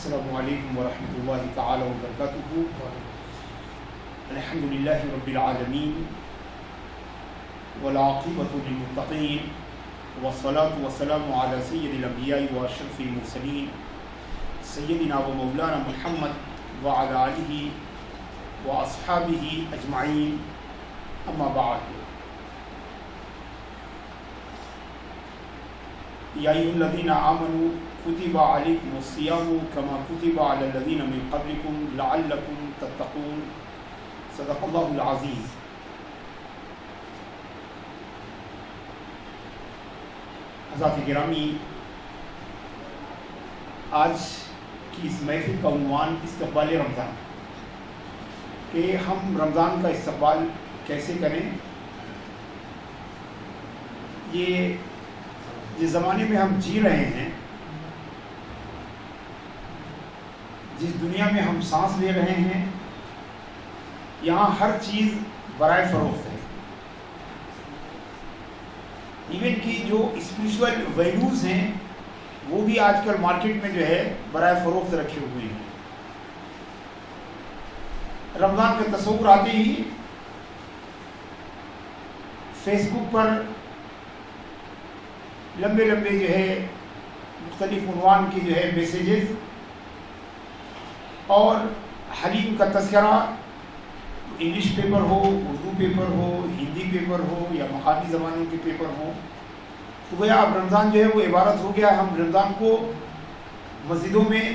السلام علیکم ورحمۃ اللہ تعالی وبرکاتہ۔ الحمد للہ رب العالمین والعاقبۃ للمتقین والصلاة والسلام علی سید الانبیاء واشرف المرسلین سیدنا و مولانا محمد وعلی آلہ واصحابہ اجمعین، اما بعد۔ یا ایھا الذین آمنوا کتب علیکم الصیام کما کتب علی الذین من قبلکم لعلکم تتقون، صدق اللہ العظیم۔ حضرات گرامی، آج کی اس محفل کا عنوان استقبال رمضان، کہ ہم رمضان کا استقبال کیسے کریں۔ یہ جس زمانے میں ہم جی رہے ہیں، جس دنیا میں ہم سانس لے رہے ہیں، یہاں ہر چیز برائے فروخت ہے۔ ایون کی جو اسپریچول ویلیوز ہیں وہ بھی آج کل مارکیٹ میں جو ہے برائے فروخت رکھے ہوئے ہیں۔ رمضان کا تصور آتے ہی فیس بک پر لمبے لمبے جو ہے مختلف عنوان کے جو ہے میسیجز اور حلیم کا تذکرہ، انگلش پیپر ہو، اردو پیپر ہو، ہندی پیپر ہو یا مقامی زبانوں کے پیپر ہوں، تو گویا اب رمضان جو ہے وہ عبارت ہو گیا ہم رمضان کو مسجدوں میں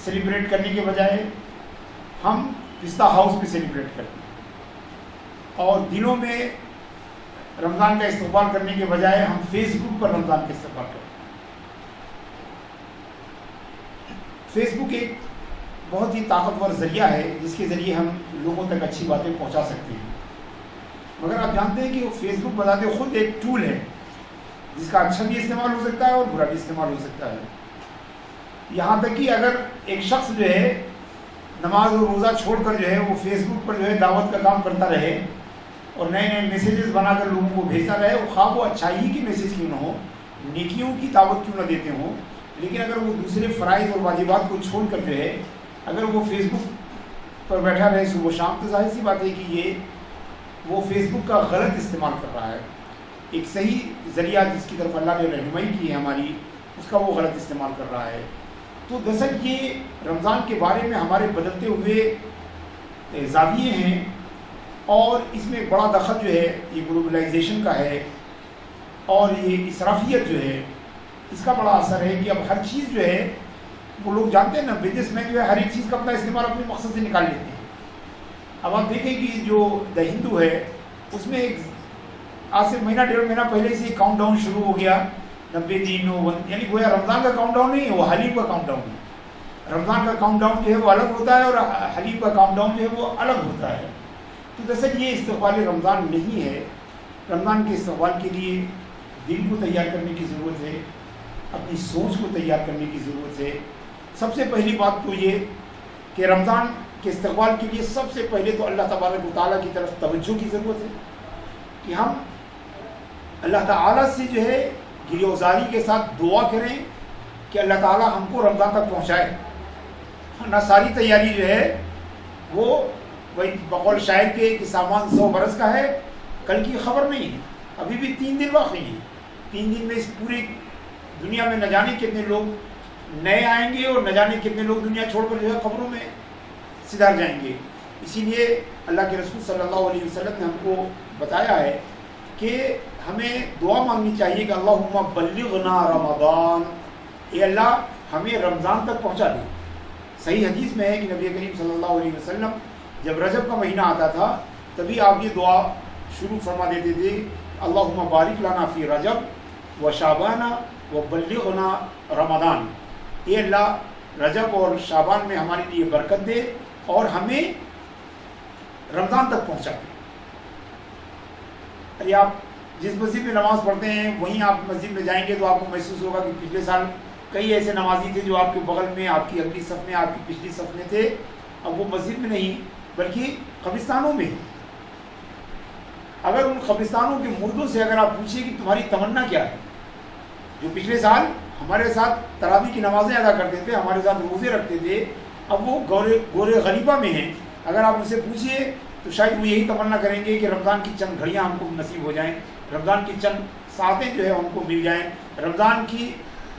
سیلیبریٹ کرنے کے بجائے ہم پستہ ہاؤس میں سیلیبریٹ کرتے ہیں، اور دنوں میں رمضان کا استقبال کرنے کے بجائے ہم فیس بک پر رمضان کا استقبال کرتے ہیں۔ فیس بک ایک بہت ہی طاقتور ذریعہ ہے جس کے ذریعے ہم لوگوں تک اچھی باتیں پہنچا سکتے ہیں، مگر آپ جانتے ہیں کہ وہ فیس بک بذات خود ایک ٹول ہے جس کا اچھا بھی استعمال ہو سکتا ہے اور برا بھی استعمال ہو سکتا ہے۔ یہاں تک کہ اگر ایک شخص جو ہے نماز اور روزہ چھوڑ کر جو ہے وہ فیس بک پر جو ہے دعوت کا کام کرتا رہے اور نئے نئے میسیجز بنا کر لوگوں کو بھیجتا رہے، وہ خواہ وہ اچھائی کی میسیج کیوں نہ ہو، نیکیوں کی دعوت کیوں نہ دیتے ہوں، لیکن اگر وہ دوسرے فرائض اور واجبات کو چھوڑ کر جو ہے اگر وہ فیس بک پر بیٹھا رہے صبح و شام، تو ظاہر سی بات ہے کہ وہ فیس بک کا غلط استعمال کر رہا ہے۔ ایک صحیح ذریعہ جس کی طرف اللہ نے رہنمائی کی ہے ہماری، اس کا وہ غلط استعمال کر رہا ہے۔ تو دراصل یہ رمضان کے بارے میں ہمارے بدلتے ہوئے زاویے ہیں، اور اس میں بڑا دخل جو ہے یہ گلوبلائزیشن کا ہے، اور یہ اسرافیت جو ہے اس کا بڑا اثر ہے کہ اب ہر چیز جو ہے وہ لوگ جانتے ہیں نا، بزنس مین جو ہے ہر ایک چیز کا اپنا استعمال اپنے مقصد سے نکال لیتے ہیں۔ اب آپ دیکھیں کہ جو دا ہندو ہے اس میں ایک آج سے مہینہ ڈیڑھ مہینہ پہلے سے کاؤنٹ ڈاؤن شروع ہو گیا، 90 دن، یعنی گویا رمضان کا کاؤنٹ ڈاؤن نہیں ہے، وہ حلیم کا کاؤنٹ ڈاؤن ہے۔ رمضان کا کاؤنٹ ڈاؤن جو ہے وہ الگ ہوتا ہے اور حلیم کا کاؤنٹ ڈاؤن جو ہے وہ الگ ہوتا ہے۔ تو دراصل یہ استقبال رمضان نہیں ہے۔ رمضان کے استقبال کے لیے دل کو تیار کرنے کی ضرورت ہے، اپنی سوچ کو تیار کرنے کی ضرورت ہے۔ سب سے پہلی بات تو یہ کہ رمضان کے استقبال کے لیے سب سے پہلے تو اللہ تبارک و تعالیٰ کی طرف توجہ کی ضرورت ہے، کہ ہم اللہ تعالیٰ سے جو ہے گریزاری کے ساتھ دعا کریں کہ اللہ تعالیٰ ہم کو رمضان تک پہنچائے، ورنہ ساری تیاری جو ہے وہ وہی بقول شاعر کے کہ سامان 100 برس کا ہے، کل کی خبر نہیں ہے، ابھی بھی 3 دن باقی ہیں۔ 3 دن میں اس پوری دنیا میں نہ جانے کتنے لوگ نئے آئیں گے اور نہ جانے کتنے لوگ دنیا چھوڑ کر جو ہے قبروں میں سدھر جائیں گے۔ اسی لیے اللہ کے رسول صلی اللہ علیہ وسلم نے ہم کو بتایا ہے کہ ہمیں دعا مانگنی چاہیے کہ اللہم بلغنا رمضان، اے اللہ ہمیں رمضان تک پہنچا دے۔ صحیح حدیث میں ہے کہ نبی کریم صلی اللہ علیہ وسلم جب رجب کا مہینہ آتا تھا تبھی آپ یہ دعا شروع فرما دیتے تھے، اللہم بارک لنا فی رجب و شعبان و بلغنا رمضان، اے اللہ رجب اور شعبان میں ہمارے لیے برکت دے اور ہمیں رمضان تک پہنچا دے۔ ارے آپ جس مسجد میں نماز پڑھتے ہیں وہیں آپ مسجد میں جائیں گے تو آپ کو محسوس ہوگا کہ پچھلے سال کئی ایسے نمازی تھے جو آپ کے بغل میں، آپ کی اگلی صف میں، آپ کی پچھلی صف میں تھے، اب وہ مسجد میں نہیں بلکہ قبرستانوں میں۔ اگر ان قبرستانوں کے مردوں سے اگر آپ پوچھیں کہ تمہاری تمنا کیا ہے، جو پچھلے سال ہمارے ساتھ تراویح کی نمازیں ادا کرتے تھے، ہمارے ساتھ روزے رکھتے تھے، اب وہ گور غریبہ میں ہیں. اگر آپ ان سے پوچھیے تو شاید وہ یہی تمنا کریں گے کہ رمضان کی چند گھڑیاں ہم کو نصیب ہو جائیں، رمضان کی چند ساعتیں جو ہے ہم کو مل جائیں، رمضان کی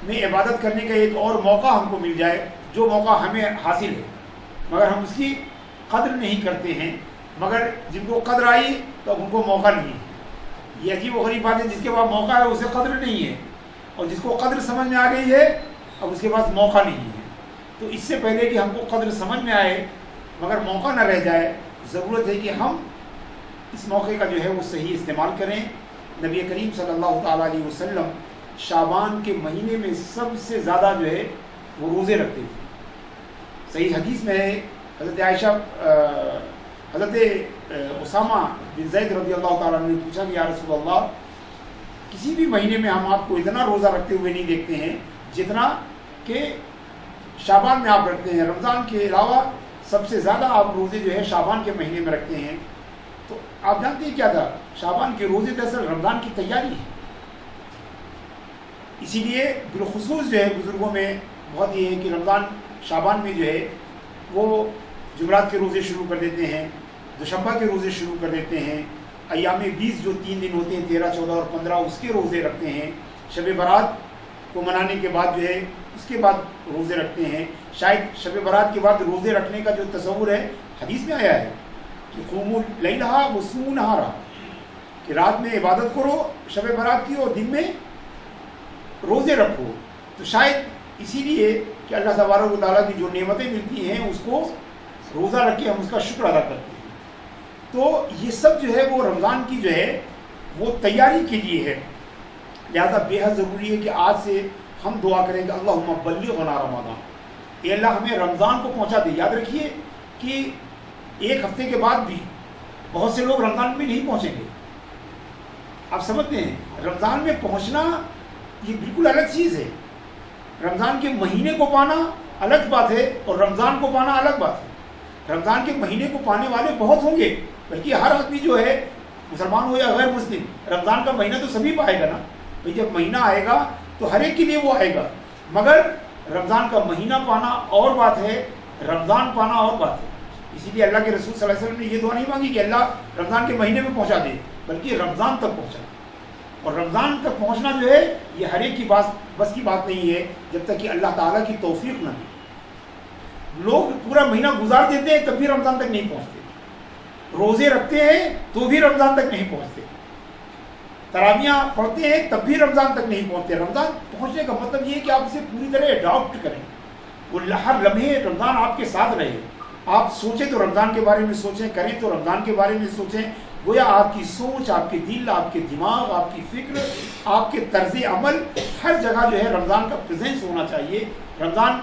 میں عبادت کرنے کا ایک اور موقع ہم کو مل جائے جو موقع ہمیں حاصل ہے، مگر ہم اس کی قدر نہیں کرتے ہیں. مگر جن کو قدر آئی تو اب ان کو موقع نہیں ہے. یہ عجیب و غریب بات ہے، جس کے پاس موقع ہے اسے قدر نہیں ہے، اور جس کو قدر سمجھ میں آ گئی ہے اب اس کے پاس موقع نہیں ہے. تو اس سے پہلے کہ ہم کو قدر سمجھ میں آئے مگر موقع نہ رہ جائے، ضرورت ہے کہ ہم اس موقع کا جو ہے وہ صحیح استعمال کریں. نبی کریم صلی اللہ تعالیٰ علیہ وسلم شعبان کے مہینے میں سب سے زیادہ جو ہے وہ روزے رکھتے تھے. صحیح حدیث میں ہے، حضرت عائشہ حضرت اسامہ بن زید رضی اللہ تعالیٰ نے پوچھا کہ یا رسول اللہ، کسی بھی مہینے میں ہم آپ کو اتنا روزہ رکھتے ہوئے نہیں دیکھتے ہیں جتنا کہ شعبان میں آپ رکھتے ہیں. رمضان کے علاوہ سب سے زیادہ آپ روزے جو ہے شعبان کے مہینے میں رکھتے ہیں. تو آپ جانتے ہیں کیا تھا؟ شعبان کے روزے دراصل رمضان کی تیاری ہے. اسی لیے بالخصوص جو ہے بزرگوں میں بہت یہ ہے کہ رمضان شعبان میں جو ہے وہ جمعرات کے روزے شروع کر دیتے ہیں، دوشنبہ کے روزے شروع کر دیتے ہیں، ایام 20 جو 3 دن ہوتے ہیں 13، 14 اور 15 اس کے روزے رکھتے ہیں. شب برات کو منانے کے بعد جو ہے اس کے بعد روزے رکھتے ہیں. شاید شب برات کے بعد روزے رکھنے کا جو تصور ہے حدیث میں آیا ہے کہ قوموا لیلھا وصوموا نہارھا، کہ رات میں عبادت کرو شب برات کی اور دن میں روزے رکھو. تو شاید اسی لیے کہ اللہ تبارک و تعالیٰ کی جو نعمتیں ملتی ہیں اس کو روزہ رکھ کے ہم اس کا شکر ادا کرتے ہیں. تو یہ سب جو ہے وہ رمضان کی جو ہے وہ تیاری کے لیے ہے. لہذا بے حد ضروری ہے کہ آج سے ہم دعا کریں کہ اللہم بلغنا رمضان، اے اللہ ہمیں رمضان کو پہنچا دے. یاد رکھیے کہ ایک ہفتے کے بعد بھی بہت سے لوگ رمضان میں نہیں پہنچیں گے. آپ سمجھتے ہیں رمضان میں پہنچنا یہ بالکل الگ چیز ہے. رمضان کے مہینے کو پانا الگ بات ہے اور رمضان کو پانا الگ بات ہے. رمضان کے مہینے کو پانے والے بہت ہوں گے، بلکہ ہر آدمی جو ہے مسلمان ہو یا غیر مسلم رمضان کا مہینہ تو سبھی پائے گا نا. بھائی جب مہینہ آئے گا تو ہر ایک کے لیے وہ آئے گا، مگر رمضان کا مہینہ پانا اور بات ہے، رمضان پانا اور بات ہے. اسی لیے اللہ کے رسول صلی اللہ علیہ وسلم نے یہ دعا نہیں مانگی کہ اللہ رمضان کے مہینے میں پہنچا دے، بلکہ رمضان تک پہنچا. اور رمضان تک پہنچنا جو ہے یہ ہر ایک کی بس کی بات نہیں ہے جب تک کہ اللہ تعالیٰ کی توفیق نہ ملے. لوگ پورا مہینہ گزار دیتے ہیں تب بھی رمضان تک نہیں پہنچتے، روزے رکھتے ہیں تو بھی رمضان تک نہیں پہنچتے، تراویحاں پڑھتے ہیں تب بھی رمضان تک نہیں پہنچتے. رمضان پہنچنے کا مطلب یہ ہے کہ آپ اسے پوری طرح اڈاپٹ کریں، وہ ہر لمحے رمضان آپ کے ساتھ رہے. آپ سوچیں تو رمضان کے بارے میں سوچیں، کریں تو رمضان کے بارے میں سوچیں. گویا آپ کی سوچ، آپ کے دل، آپ کے دماغ، آپ کی فکر، آپ کے طرز عمل ہر جگہ جو ہے رمضان کا پریزنس ہونا چاہیے، رمضان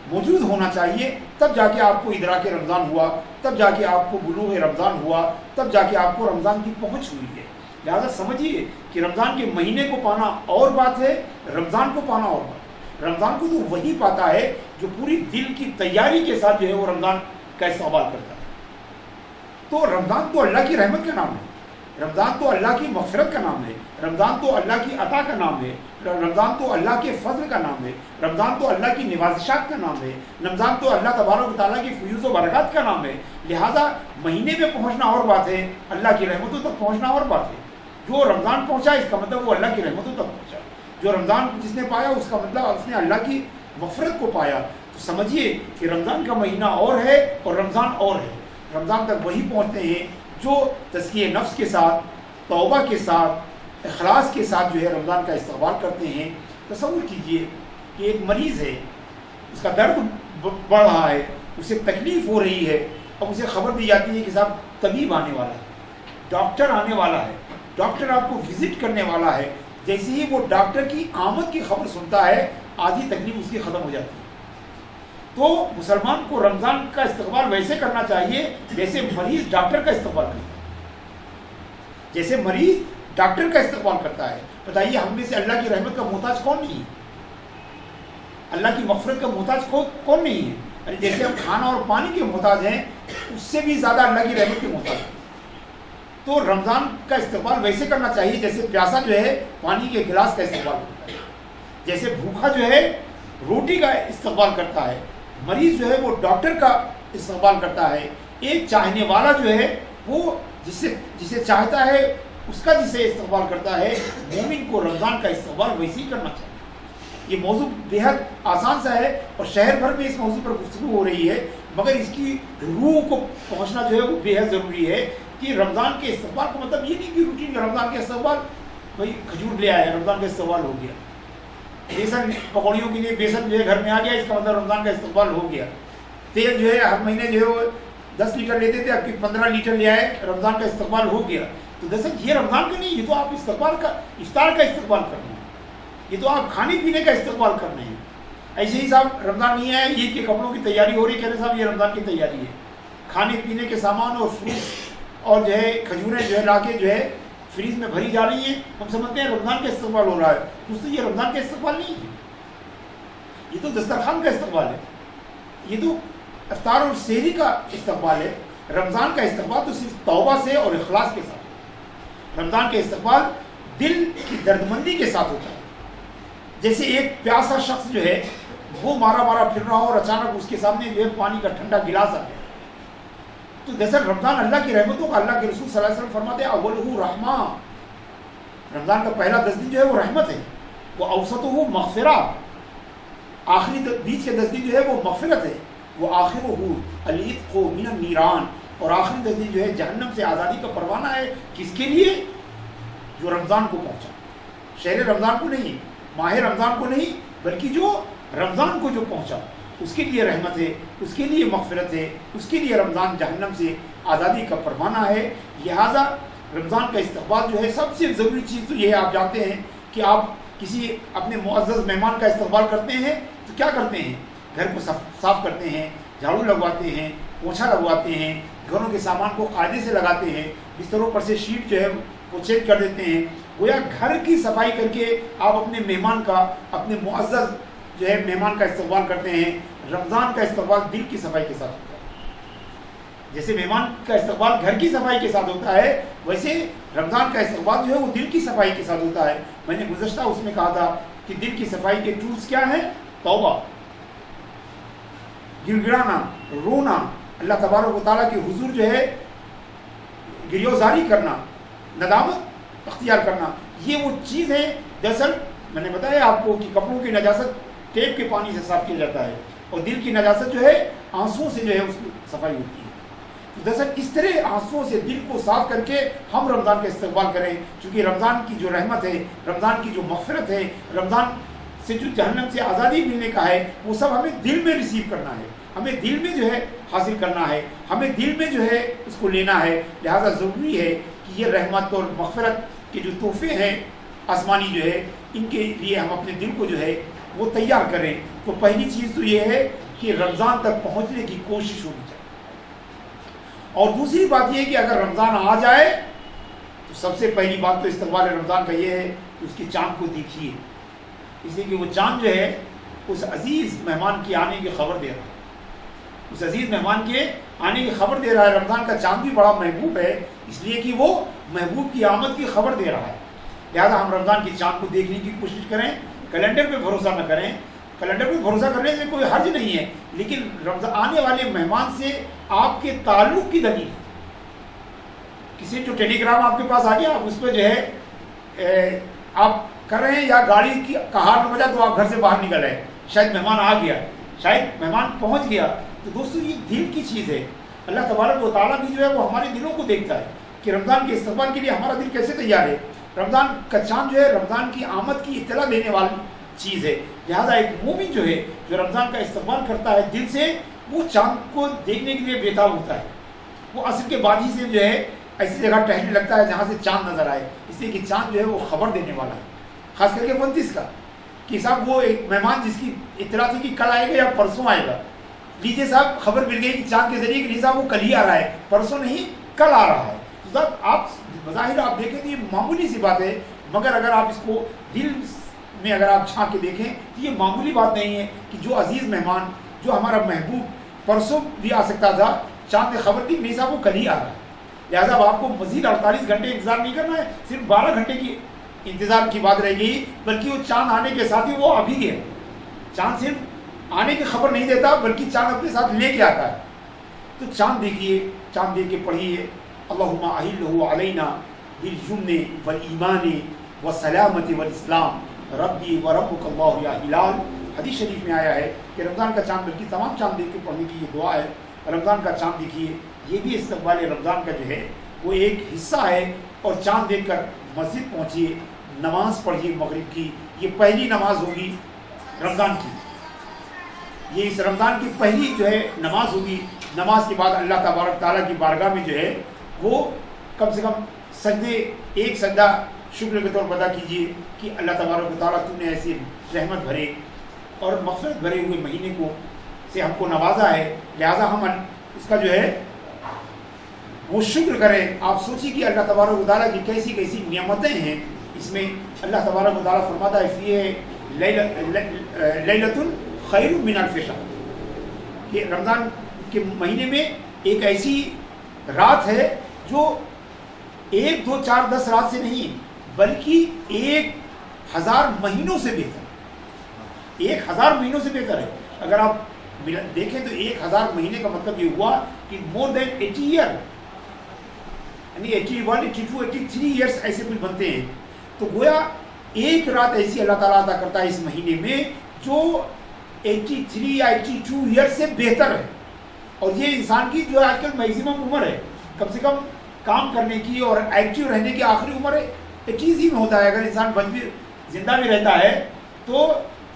موجود ہونا چاہیے. تب جا کے آپ کو ادراک رمضان ہوا، تب جا کے آپ کو بلوغ رمضان ہوا، تب جا کے آپ کو رمضان کی پہنچ ہوئی ہے. لہذا سمجھیے کہ رمضان کے مہینے کو پانا اور بات ہے، رمضان کو پانا اور بات. رمضان کو تو وہی پاتا ہے جو پوری دل کی تیاری کے ساتھ جو ہے وہ رمضان کا استقبال کرتا ہے. تو رمضان تو اللہ کی رحمت کا نام ہے، رمضان تو اللہ کی مغفرت کا نام ہے، رمضان تو اللہ کی عطا کا نام ہے، رمضان تو اللہ کے فضل کا نام ہے، رمضان تو اللہ کی نوازشات کا نام ہے، رمضان تو اللہ تبارک و تعالیٰ کی فیوز و برکات کا نام ہے. لہذا مہینے میں پہنچنا اور بات ہے، اللہ کی رحمتوں تک پہنچنا اور بات ہے. جو رمضان پہنچا اس کا مطلب وہ اللہ کی رحمتوں تک پہنچا. جو رمضان جس نے پایا اس کا مطلب اس نے اللہ کی مغفرت کو پایا. تو سمجھیے کہ رمضان کا مہینہ اور ہے اور رمضان اور ہے. رمضان تک وہی پہنچتے ہیں جو تزکیہ نفس کے ساتھ، توبہ کے ساتھ، اخلاص کے ساتھ جو ہے رمضان کا استقبال کرتے ہیں. تصور کیجئے کہ ایک مریض ہے، اس کا درد بڑھ رہا ہے، اسے تکلیف ہو رہی ہے، اب اسے خبر دی جاتی ہے کہ صاحب طبیب آنے والا ہے، ڈاکٹر آنے والا ہے، ڈاکٹر آپ کو وزٹ کرنے والا ہے. جیسے ہی وہ ڈاکٹر کی آمد کی خبر سنتا ہے آدھی تکلیف اس کی ختم ہو جاتی ہے. تو مسلمان کو رمضان کا استقبال ویسے کرنا چاہیے جیسے مریض ڈاکٹر کا استقبال کرتا ہے، جیسے مریض ڈاکٹر کا استقبال کرتا ہے. بتائیے ہم میں سے اللہ کی رحمت کا محتاج کون نہیں ہے؟ اللہ کی مغفرت کا محتاج کون نہیں ہے؟ جیسے ہم کھانا اور پانی کے محتاج ہیں اس سے بھی زیادہ اللہ کی رحمت کے محتاج ہیں. تو رمضان کا استقبال ویسے کرنا چاہیے جیسے پیاسا جو ہے پانی کے گلاس کا استقبال کرتا ہے. جیسے بھوکا جو ہے روٹی کا استقبال کرتا ہے، مریض جو ہے وہ ڈاکٹر کا استقبال کرتا ہے، ایک چاہنے والا جو ہے وہ جسے چاہتا ہے اس کا جسے استقبال کرتا ہے، مومن کو رمضان کا استقبال ویسے ہی کرنا چاہیے۔ یہ موضوع بےحد آسان سا ہے اور شہر بھر میں اس موضوع پر گفتگو ہو رہی ہے، مگر اس کی روح کو پہنچنا جو ہے وہ بےحد ضروری ہے کہ رمضان کے استقبال کا مطلب یہ نہیں کہ روٹین رمضان کے استقبال بھائی کھجور لے آئے رمضان کا استقبال ہو گیا، بیسن پکوڑیوں کے لیے بیسن جو ہے گھر میں آ گیا اس کا مطلب رمضان کا استقبال ہو گیا، تیل جو ہے ہر مہینے جو ہے وہ 10 لیٹر لیتے تھے اب 15 لیٹر لے آئے رمضان کا استقبال ہو گیا۔ تو دراصل یہ رمضان کا نہیں، یہ تو آپ استقبال کا افطار کا استقبال کرنا ہے، یہ تو آپ کھانے پینے کا استقبال کرنا ہے۔ ایسے ہی صاحب رمضان نہیں ہے، عید کے کپڑوں کی تیاری ہو رہی ہے، کہہ رہے صاحب یہ رمضان کی تیاری ہے، کھانے پینے کے سامان اور فروٹ اور جو ہے کھجوریں جو ہے لا کے جو ہے فریج میں بھری جا رہی ہیں، ہم سمجھتے ہیں رمضان کا استقبال ہو رہا ہے، دوستو یہ رمضان کا استقبال نہیں ہے، یہ تو دسترخوان کا استقبال ہے، یہ تو افطار اور سحری کا استقبال ہے۔ رمضان کا استقبال تو صرف توبہ سے اور اخلاص کے ساتھ ہوتا ہے، رمضان کا استقبال دل کی دردمندی کے ساتھ ہوتا ہے، جیسے ایک پیاسا شخص جو ہے وہ مارا مارا پھر رہا ہو اور اچانک اس کے سامنے جو ہے پانی کا ٹھنڈا گلاس آ گیا، تو دراصل رمضان اللہ کی رحمتوں کا، اللہ کے رسول صلی اللہ علیہ وسلم فرماتے ہیں اولہ رحمہ، رمضان کا پہلا 10 دن جو ہے وہ رحمت ہے، وہ اوسطہ مغفرہ، آخری بیچ کے 10 دن جو ہے وہ مغفرت ہے، وہ آخرہ العتق من النیران، اور آخری 10 دن جو ہے جہنم سے آزادی کا پروانہ ہے، کس کے لیے؟ جو رمضان کو پہنچا، شہر رمضان کو نہیں، ماہ رمضان کو نہیں، بلکہ جو رمضان کو جو پہنچا اس کے لیے رحمت ہے، اس کے لیے مغفرت ہے، اس کے لیے رمضان جہنم سے آزادی کا پروانہ ہے۔ لہٰذا رمضان کا استقبال جو ہے سب سے ضروری چیز تو یہ ہے، آپ جانتے ہیں کہ آپ کسی اپنے معزز مہمان کا استقبال کرتے ہیں تو کیا کرتے ہیں؟ گھر کو صاف کرتے ہیں، جھاڑو لگواتے ہیں، پوچھا لگواتے ہیں، گھروں کے سامان کو قاعدے سے لگاتے ہیں، بستروں پر سے شیٹ جو ہے وہ چیک کر دیتے ہیں، گویا گھر کی صفائی کر کے آپ اپنے مہمان کا، اپنے معزز جو ہے مہمان کا استقبال کرتے ہیں۔ رمضان کا استقبال دل کی صفائی کے ساتھ ہوتا ہے، جیسے مہمان کا استقبال گھر کی صفائی کے ساتھ ہوتا ہے، ویسے رمضان کا استقبال جو ہے وہ دل کی صفائی کے ساتھ ہوتا ہے۔ میں نے گزشتہ اس میں کہا تھا کہ دل کی صفائی کے ٹولز کیا ہیں؟ توبہ، گر گرانا، رونا، اللہ تبارک و تعالیٰ کے حضور جو ہے گریوزاری کرنا، ندامت اختیار کرنا، یہ وہ چیز ہے۔ دراصل میں نے بتایا آپ کو کہ کپڑوں کی نجاست ٹیپ کے پانی سے صاف کیا جاتا ہے، اور دل کی نجاست جو ہے آنسوؤں سے جو ہے اس کی صفائی ہوتی ہے۔ دراصل اس طرح آنسوؤں سے دل کو صاف کر کے ہم رمضان کا استقبال کریں، چونکہ رمضان کی جو رحمت ہے، رمضان کی جو مغفرت ہے، رمضان سے جو جہنم سے آزادی ملنے کا ہے، وہ سب ہمیں دل میں ریسیو کرنا ہے، ہمیں دل میں جو ہے حاصل کرنا ہے، ہمیں دل میں جو ہے اس کو لینا ہے۔ لہٰذا ضروری ہے کہ یہ رحمت اور مغفرت کے جو تحفے ہیں آسمانی جو ہے، ان کے لیے ہم اپنے دل کو جو ہے وہ تیار کریں۔ تو پہلی چیز تو یہ ہے کہ رمضان تک پہنچنے کی کوشش ہونی چاہیے، اور دوسری بات یہ ہے کہ اگر رمضان آ جائے تو سب سے پہلی بات تو استقبال رمضان کا یہ ہے کہ اس کی چاند کو دیکھیے، اس لیے کہ وہ چاند جو ہے اس عزیز مہمان کی آنے کی خبر دے رہا ہے، اس عزیز مہمان کے آنے کی خبر دے رہا ہے۔ رمضان کا چاند بھی بڑا محبوب ہے، اس لیے کہ وہ محبوب کی آمد کی خبر دے رہا ہے۔ لہٰذا ہم رمضان کی چاند کو دیکھنے کی کوشش کریں، کیلنڈر پہ بھروسہ نہ کریں، کیلنڈر پہ بھروسہ کرنے میں کوئی حرج نہیں ہے، لیکن رمضان آنے والے مہمان سے آپ کے تعلق کی دلیل، کسی جو ٹیلی گرام آپ کے پاس آ گیا، آپ اس پہ جو ہے آپ کر رہے ہیں، یا گاڑی کا ہارن بجا تو آپ گھر سے باہر نکل رہے ہیں، شاید مہمان آ گیا، شاید مہمان پہنچ گیا، تو دوستو یہ دل کی چیز ہے۔ اللہ تبارک و تعالیٰ بھی جو ہے وہ ہمارے دلوں کو دیکھتا ہے کہ رمضان کے استقبال کے لیے ہمارا دل کیسے تیار ہے۔ رمضان کا چاند جو ہے رمضان کی آمد کی اطلاع دینے والی چیز ہے، لہٰذا ایک مومن جو ہے جو رمضان کا استقبال کرتا ہے دل سے، وہ چاند کو دیکھنے کے لیے بےتاب ہوتا ہے، وہ عصر کے بعد ہی سے جو ہے ایسی جگہ ٹہلنے لگتا ہے جہاں سے چاند نظر آئے، اس لیے کہ چاند جو ہے وہ خبر دینے والا ہے، خاص کر کے 29 کا، کہ صاحب وہ ایک مہمان جس کی اطلاع تھی کہ کل آئے گا یا پرسوں آئے گا، لیجیے صاحب خبر مل گئی کہ چاند کے ذریعے کہ نہیں صاحب وہ کل ہی آ رہا ہے، پرسوں نہیں کل آ رہا ہے۔ تو صاحب آپ بظاہر آپ دیکھیں تو یہ معمولی سی بات ہے، مگر اگر آپ اس کو دل میں اگر آپ جھانک کے دیکھیں تو یہ معمولی بات نہیں ہے کہ جو عزیز مہمان، جو ہمارا محبوب پرسوں بھی آ سکتا تھا، چاند نے خبر دی نہیں صاحب وہ کل ہی آ رہا ہے، لہٰذا اب آپ کو مزید 48 گھنٹے انتظار نہیں کرنا ہے، صرف 12 گھنٹے کی انتظار کی بات رہ گئی، بلکہ وہ چاند آنے کے ساتھ ہی وہ آ بھی گیا. چاند صرف آنے کی خبر نہیں دیتا بلکہ چاند اپنے ساتھ لے کے آتا ہے. تو چاند دیکھیے، چاند دیکھ کے پڑھیے اللہم اہلہ علینا بالجمن والایمان والسلامت والاسلام ربی وربک اللہ یا ہلال. حدیث شریف میں آیا ہے کہ رمضان کا چاند، بلکہ تمام چاند دیکھ کے پڑھنے کی یہ دعا ہے. رمضان کا چاند دیکھیے، یہ بھی استقبال رمضان کا جو ہے وہ ایک حصہ ہے. اور چاند دیکھ کر مسجد پہنچیے، نماز پڑھیے مغرب کی. یہ پہلی نماز ہوگی رمضان کی، یہ اس رمضان کی پہلی جو ہے نماز ہوگی. نماز کے بعد اللہ تبارک تعالیٰ کی بارگاہ میں جو ہے وہ کم سے کم سجدے، ایک سجدہ شکر کے طور پر ادا کیجیے کہ اللہ تبارک تعالیٰ تم نے ایسے رحمت بھرے اور مغفرت بھرے ہوئے مہینے کو سے ہم کو نوازا ہے، لہٰذا ہم اس کا جو ہے وہ شکر کریں. آپ سوچیے کہ اللہ تبارک و تعالیٰ کی کیسی کیسی نعمتیں ہیں اس میں. اللہ تبارک و تعالیٰ فرماتا ہے فیہ لیلۃ خیر من الف شہر، کہ رمضان کے مہینے میں ایک ایسی رات ہے جو 1 2 4 10 رات سے نہیں بلکہ 1000 مہینوں سے بہتر ہے. 1000 مہینوں سے بہتر ہے. اگر آپ دیکھیں تو 1000 مہینے کا مطلب یہ ہوا کہ مور دین 80 ایئر، یعنی 81 82 83 ایئرس ایسے کچھ بنتے ہیں. تو گویا ایک رات ایسی اللہ تعالیٰ عطا کرتا ہے اس مہینے میں جو 83 یا 82 ایئر سے بہتر ہے. اور یہ انسان کی جو آج کل میکسیمم عمر ہے، کم سے کم کام کرنے کی اور ایکٹیو رہنے کی آخری عمر ہے 80 ہی میں ہوتا ہے. اگر انسان زندہ بھی رہتا ہے تو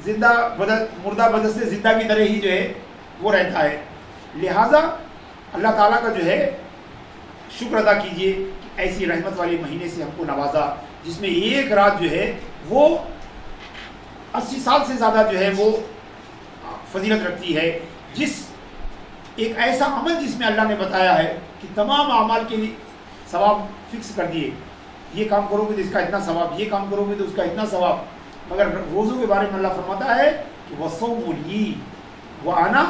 مردہ بدن سے زندہ کی طرح ہی جو ہے وہ رہتا ہے. لہٰذا اللہ تعالیٰ کا جو ہے شکر ادا کیجیے کہ ایسی رحمت والے مہینے سے ہم کو نوازا جس میں ایک رات جو ہے وہ 80 سال سے زیادہ جو ہے وہ فضیلت رکھتی ہے. جس ایک ایسا عمل جس میں اللہ نے بتایا ہے کہ تمام اعمال کے لیے ثواب فکس کر دیے، یہ کام کرو گے تو اس کا اتنا ثواب، یہ کام کرو گے تو اس کا اتنا ثواب. مگر روزوں کے بارے میں اللہ فرماتا ہے کہ وَالصَّوْمُ لِي وَأَنَا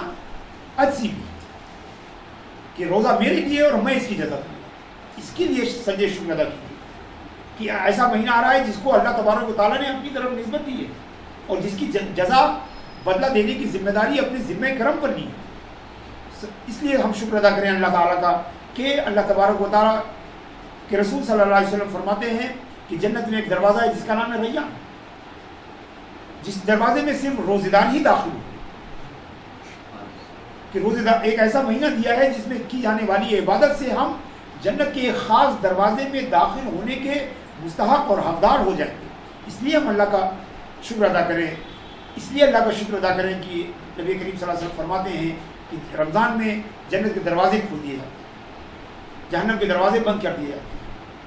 أَجْزِي بِهِ، کہ روزہ میرے لیے اور میں اس کی جزا دوں. اس کے لیے سجدے شکر ادا کیجیے کہ ایسا مہینہ آ رہا ہے جس کو اللہ تبارک و تعالیٰ نے اپنی طرف نسبت دی ہے اور جس کی جزا بدلہ دینے کی ذمہ داری اپنے ذمہ کرم پر لی ہے. اس لیے ہم شکر ادا کریں اللہ تعالیٰ کا کہ اللہ تبارک و تعالیٰ کے رسول صلی اللہ علیہ وسلم فرماتے ہیں کہ جنت میں ایک دروازہ ہے جس کا نام ہے ریان، جس دروازے میں صرف روزے دار ہی داخل ہو. کہ روزے دار ایک ایسا مہینہ دیا ہے جس میں کی جانے والی عبادت سے ہم جنت کے ایک خاص دروازے میں داخل ہونے کے مستحق اور حقدار ہو جائیں گے. اس لیے ہم اللہ کا شکر ادا کریں. اس لیے اللہ کا شکر ادا کریں کہ نبی کریم صلی اللہ علیہ وسلم فرماتے ہیں کہ رمضان میں جنت کے دروازے کھول دیے جاتے ہیں، جہنم کے دروازے بند کر دیے جاتے ہیں،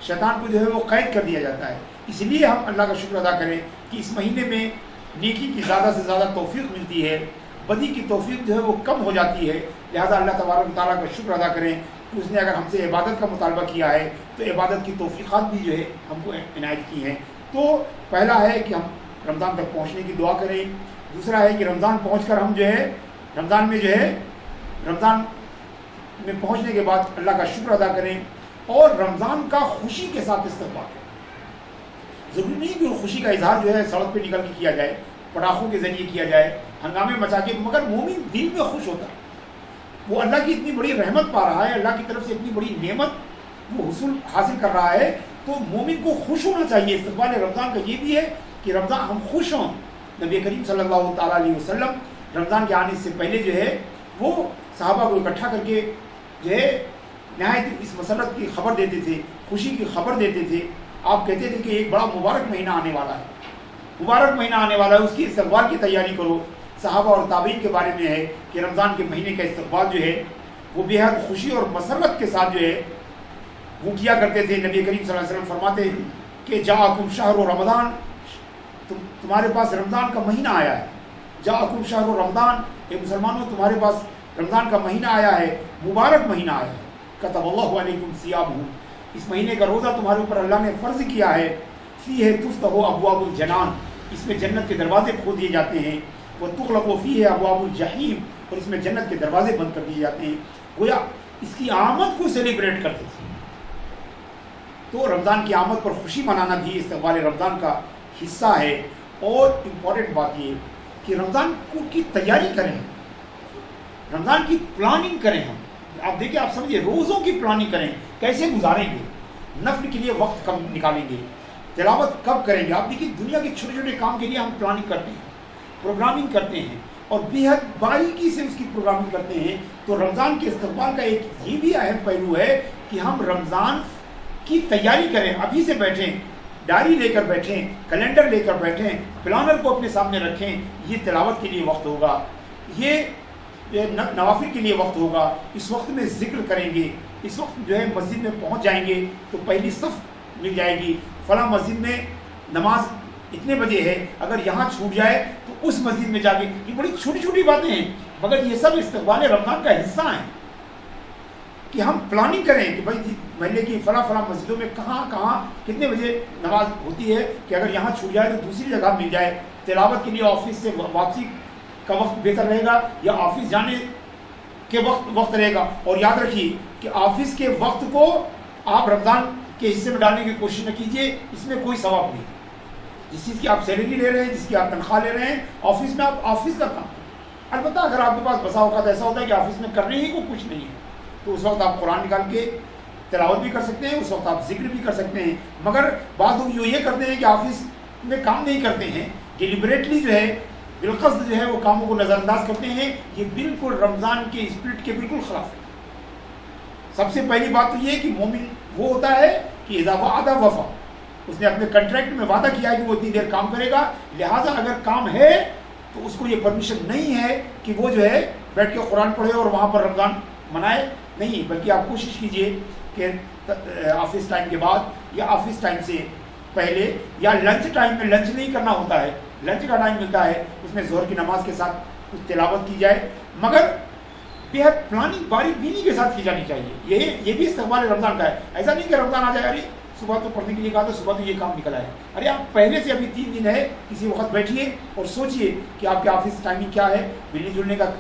شیطان کو جو ہے وہ قید کر دیا جاتا ہے. اس لیے ہم اللہ کا شکر ادا کریں کہ اس مہینے میں نیکی کی زیادہ سے زیادہ توفیق ملتی ہے، بدی کی توفیق جو ہے وہ کم ہو جاتی ہے. لہذا اللہ تبارک و تعالیٰ کا شکر ادا کریں کہ اس نے اگر ہم سے عبادت کا مطالبہ کیا ہے تو عبادت کی توفیقات بھی جو ہے ہم کو عنایت کی ہیں. تو پہلا ہے کہ ہم رمضان تک پہنچنے کی دعا کریں. دوسرا ہے کہ رمضان پہنچ کر ہم جو ہے رمضان میں پہنچنے کے بعد اللہ کا شکر ادا کریں اور رمضان کا خوشی کے ساتھ استقبال کریں. ضروری نہیں کہ خوشی کا اظہار جو ہے سڑک پہ نکل کے کیا جائے، پٹاخوں کے ذریعے کیا جائے، ہنگامے مچا کے، مگر مومن دل میں خوش ہوتا ہے. وہ اللہ کی اتنی بڑی رحمت پا رہا ہے، اللہ کی طرف سے اتنی بڑی نعمت وہ حاصل کر رہا ہے، تو مومن کو خوش ہونا چاہیے. استقبال رمضان کا یہ بھی ہے کہ رمضان ہم خوش ہوں. نبی کریم صلی اللہ تعالیٰ علیہ وسلم رمضان کے آنے سے پہلے جو ہے وہ صحابہ کو اکٹھا کر کے جو ہے نہایت اس مسرت کی خبر دیتے تھے، خوشی کی خبر دیتے تھے. آپ کہتے تھے کہ ایک بڑا مبارک مہینہ آنے والا ہے، مبارک مہینہ آنے والا ہے، اس کی استقبال کی تیاری کرو. صحابہ اور تابعین کے بارے میں ہے کہ رمضان کے مہینے کا استقبال جو ہے وہ بے حد خوشی اور مسرت کے ساتھ جو ہے وہ کیا کرتے تھے. نبی کریم صلی اللہ علیہ وسلم فرماتے ہیں کہ جاءکم شہر رمضان، تمہارے پاس رمضان کا مہینہ آیا ہے. جاءکم شہر رمضان، اے مسلمانوں تمہارے پاس رمضان کا مہینہ آیا ہے، مبارک مہینہ آیا ہے. کتب اللہ علیکم صیامہ، اس مہینے کا روزہ تمہارے اوپر اللہ نے فرض کیا ہے. فیہ تفتح ابواب الجنان، اس میں جنت کے دروازے کھول دیے جاتے ہیں. وتغلق فیہ ابواب الجحیم، اور اس میں جنت کے دروازے بند کر دیے جاتے ہیں. گویا اس کی آمد کو سیلیبریٹ کرتے تھے. تو رمضان کی آمد پر خوشی منانا بھی استقبال رمضان کا حصہ ہے. اور امپورٹنٹ بات یہ کہ رمضان کی تیاری کریں, رمضان کی پلاننگ کریں. ہم آپ دیکھیں, آپ سمجھیں, روزوں کی پلاننگ کریں, کیسے گزاریں گے, نفل کے لیے وقت کب نکالیں گے, تلاوت کب کریں گے. آپ دیکھیے دنیا کے چھوٹے چھوٹے کام کے لیے ہم پلاننگ کرتے ہیں, پروگرامنگ کرتے ہیں, اور بے حد باریکی سے اس کی پروگرامنگ کرتے ہیں. تو رمضان کے استقبال کا ایک یہ بھی اہم پہلو ہے کہ ہم رمضان کی تیاری کریں. ابھی سے بیٹھیں, ڈائری لے کر بیٹھیں, کیلنڈر لے کر بیٹھیں, پلانر کو اپنے سامنے رکھیں. یہ تلاوت کے لیے وقت ہوگا, یہ نوافل کے لیے وقت ہوگا. اس وقت میں ذکر کریں گے. اس وقت جو ہے مسجد میں پہنچ جائیں گے تو پہلی صف مل جائے گی. فلاں مسجد میں نماز اتنے بجے ہے, اگر یہاں چھوٹ جائے تو اس مسجد میں جا کے. یہ بڑی چھوٹی چھوٹی باتیں ہیں, مگر یہ سب استقبال رمضان کا حصہ ہیں کہ ہم پلاننگ کریں کہ بھائی محلے کی فلاں فلاں مسجدوں میں کہاں کہاں کتنے بجے نماز ہوتی ہے, کہ اگر یہاں چھوٹ جائے تو دوسری جگہ مل جائے. تلاوت کے لیے آفس سے واپسی کا وقت بہتر رہے گا یا آفس جانے کے وقت رہے گا. اور یاد رکھیے کہ آفس کے وقت کو آپ رمضان کے حصے میں ڈالنے کی کوشش نہ کیجیے, اس میں کوئی ثواب نہیں. جس چیز کی آپ سیلری لے رہے ہیں, جس کی آپ تنخواہ لے رہے ہیں, آفس میں آپ آفس کا کام. البتہ اگر آپ کے پاس بسا اوقات ایسا ہوتا ہے کہ آفس میں کرنے ہی کو کچھ نہیں ہے, تو اس وقت آپ قرآن نکال کے تلاوت بھی کر سکتے ہیں, اس وقت آپ ذکر بھی کر سکتے ہیں. مگر بعض لوگ جو یہ کرتے ہیں کہ آفس میں کام نہیں کرتے ہیں, ڈیلیبریٹلی جو ہے بالقصد جو ہے وہ کاموں کو نظر انداز کرتے ہیں, یہ بالکل رمضان کے اسپرٹ کے بالکل خلاف ہے. سب سے پہلی بات تو یہ کہ مومن وہ ہوتا ہے کہ اذا وعد وفا, اس نے اپنے کنٹریکٹ میں وعدہ کیا ہے کہ وہ اتنی دیر کام کرے گا. لہٰذا اگر کام ہے تو اس کو یہ پرمیشن نہیں ہے کہ وہ جو ہے بیٹھ کے قرآن پڑھے اور وہاں پر رمضان منائے. نہیں, بلکہ آپ کوشش کیجئے کہ آفس ٹائم کے بعد یا آفس ٹائم سے پہلے یا لنچ ٹائم میں, لنچ نہیں کرنا ہوتا ہے, لنچ کا ٹائم ملتا ہے, اس میں ظہر کی نماز کے ساتھ کچھ تلاوت کی جائے, مگر بے حد پلاننگ باریک بینی کے ساتھ کی جانی چاہیے. یہ بھی استقبال رمضان کا ہے. ایسا نہیں کہ رمضان آ جائے, ارے صبح تو پڑھنے کے لیے کہا تھا, صبح تو یہ کام نکلا ہے. ارے آپ پہلے سے ابھی 3 دن ہے, کسی وقت بیٹھیے اور سوچئے کہ آپ کے آفس ٹائمنگ کیا ہے, ملنے جلنے کا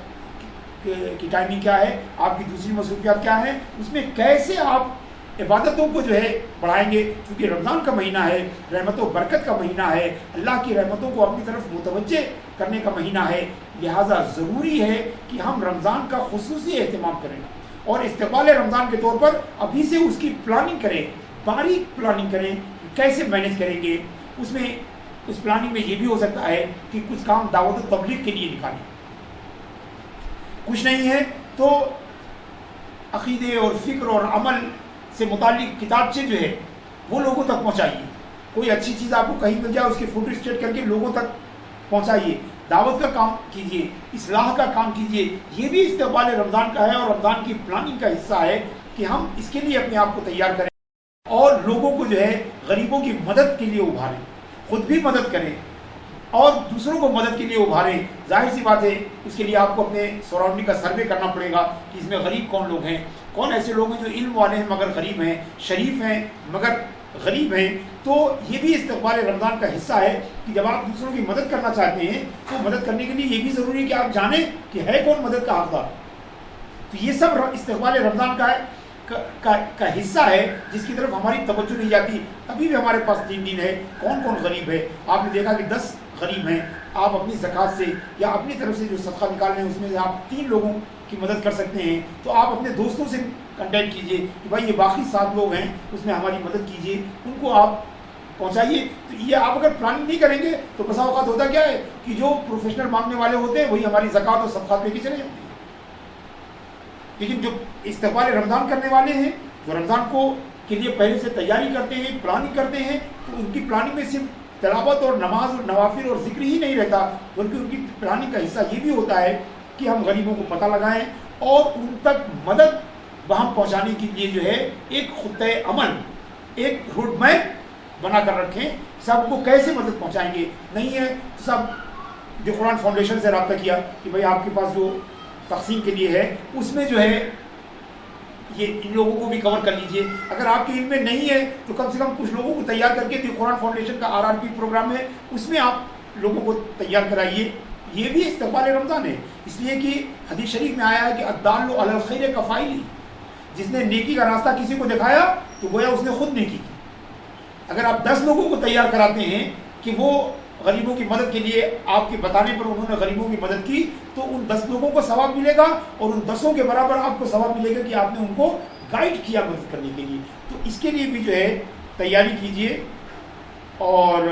کی ٹائمنگ کیا ہے, آپ کی دوسری مصروفیات کیا ہیں, اس میں کیسے آپ عبادتوں کو جو ہے بڑھائیں گے. کیونکہ رمضان کا مہینہ ہے, رحمت و برکت کا مہینہ ہے, اللہ کی رحمتوں کو اپنی طرف متوجہ کرنے کا مہینہ ہے. لہٰذا ضروری ہے کہ ہم رمضان کا خصوصی اہتمام کریں اور استقبال رمضان کے طور پر ابھی سے اس کی پلاننگ کریں, باریک پلاننگ کریں, کیسے مینیج کریں گے. اس پلاننگ میں یہ بھی ہو سکتا ہے کہ کچھ کام دعوت و تبلیغ کے لیے نکالیں. کچھ نہیں ہے تو عقیدے اور فکر اور عمل سے متعلق کتابچے جو ہے وہ لوگوں تک پہنچائیے. کوئی اچھی چیز آپ کو کہیں مل جائے, اس کے فوٹو اسٹیٹ کر کے لوگوں تک پہنچائیے. دعوت کا کام کیجیے, اصلاح کا کام کیجیے. یہ بھی استقبال رمضان کا ہے اور رمضان کی پلاننگ کا حصہ ہے کہ ہم اس کے لیے اپنے آپ کو تیار کریں اور لوگوں کو جو ہے غریبوں کی مدد کے لیے ابھاریں, خود بھی مدد کریں اور دوسروں کو مدد کے لیے ابھاریں. ظاہر سی بات ہے اس کے لیے آپ کو اپنے سراؤنڈنگ کا سروے کرنا پڑے گا کہ اس میں غریب کون لوگ ہیں, کون ایسے لوگ ہیں جو علم والے ہیں مگر غریب ہیں, شریف ہیں مگر غریب ہیں. تو یہ بھی استقبال رمضان کا حصہ ہے کہ جب آپ دوسروں کی مدد کرنا چاہتے ہیں تو مدد کرنے کے لیے یہ بھی ضروری ہے کہ آپ جانیں کہ ہے کون مدد کا حقدار. تو یہ سب استقبال رمضان کا حصہ ہے جس کی طرف ہماری توجہ نہیں جاتی. ابھی بھی ہمارے پاس 3 دن ہے, کون کون غریب ہے. آپ نے دیکھا کہ 10 غریب ہیں, آپ اپنی زکوٰۃ سے یا اپنی طرف سے جو صدقہ نکال رہے ہیں اس میں سے آپ 3 لوگوں کی مدد کر سکتے ہیں. تو آپ اپنے دوستوں سے کنٹیکٹ کیجئے کہ بھائی یہ باقی 7 لوگ ہیں, اس میں ہماری مدد کیجئے, ان کو آپ پہنچائیے. تو یہ آپ اگر پلاننگ نہیں کریں گے تو بسا اوقات ہوتا کیا ہے کہ جو پروفیشنل مانگنے والے ہوتے ہیں وہی ہماری زکوٰۃ اور صدقات لے کے چلے جاتے ہیں. لیکن جو استقبال رمضان کرنے والے ہیں, جو رمضان کو کے لیے پہلے سے تیاری کرتے ہیں, پلاننگ کرتے ہیں, تو ان کی پلاننگ میں صرف تلاوت اور نماز اور نوافل اور ذکر ہی نہیں رہتا, بلکہ ان کی پلاننگ کا حصہ یہ بھی ہوتا ہے کہ ہم غریبوں کو پتہ لگائیں اور ان تک مدد وہاں پہنچانے کے لیے جو ہے ایک خطۂ عمل, ایک روڈ میپ بنا کر رکھیں. سب کو کیسے مدد پہنچائیں گے. نہیں ہے تو سب جو قرآن فاؤنڈیشن سے رابطہ کیا کہ بھائی آپ کے پاس جو تقسیم کے لیے ہے اس میں جو ہے یہ ان لوگوں کو بھی کور کر لیجئے. اگر آپ کے علم میں نہیں ہے تو کم سے کم کچھ لوگوں کو تیار کر کے جو قرآن فاؤنڈیشن کا RRP پروگرام ہے اس میں آپ لوگوں کو تیار کرائیے. یہ بھی استقبال رمضان ہے, اس لیے کہ حدیث شریف میں آیا ہے کہ الدال علی الخیر کفاعلی, جس نے نیکی کا راستہ کسی کو دکھایا تو گویا اس نے خود نیکی کی. اگر آپ 10 لوگوں کو تیار کراتے ہیں کہ وہ غریبوں کی مدد کے لیے آپ کے بتانے پر انہوں نے غریبوں کی مدد کی، تو ان 10 لوگوں کو ثواب ملے گا، اور ان 10 کے برابر آپ کو ثواب ملے گا کہ آپ نے ان کو گائیڈ کیا مدد کرنے کے لیے۔ تو اس کے لیے بھی جو ہے تیاری کیجیے۔ اور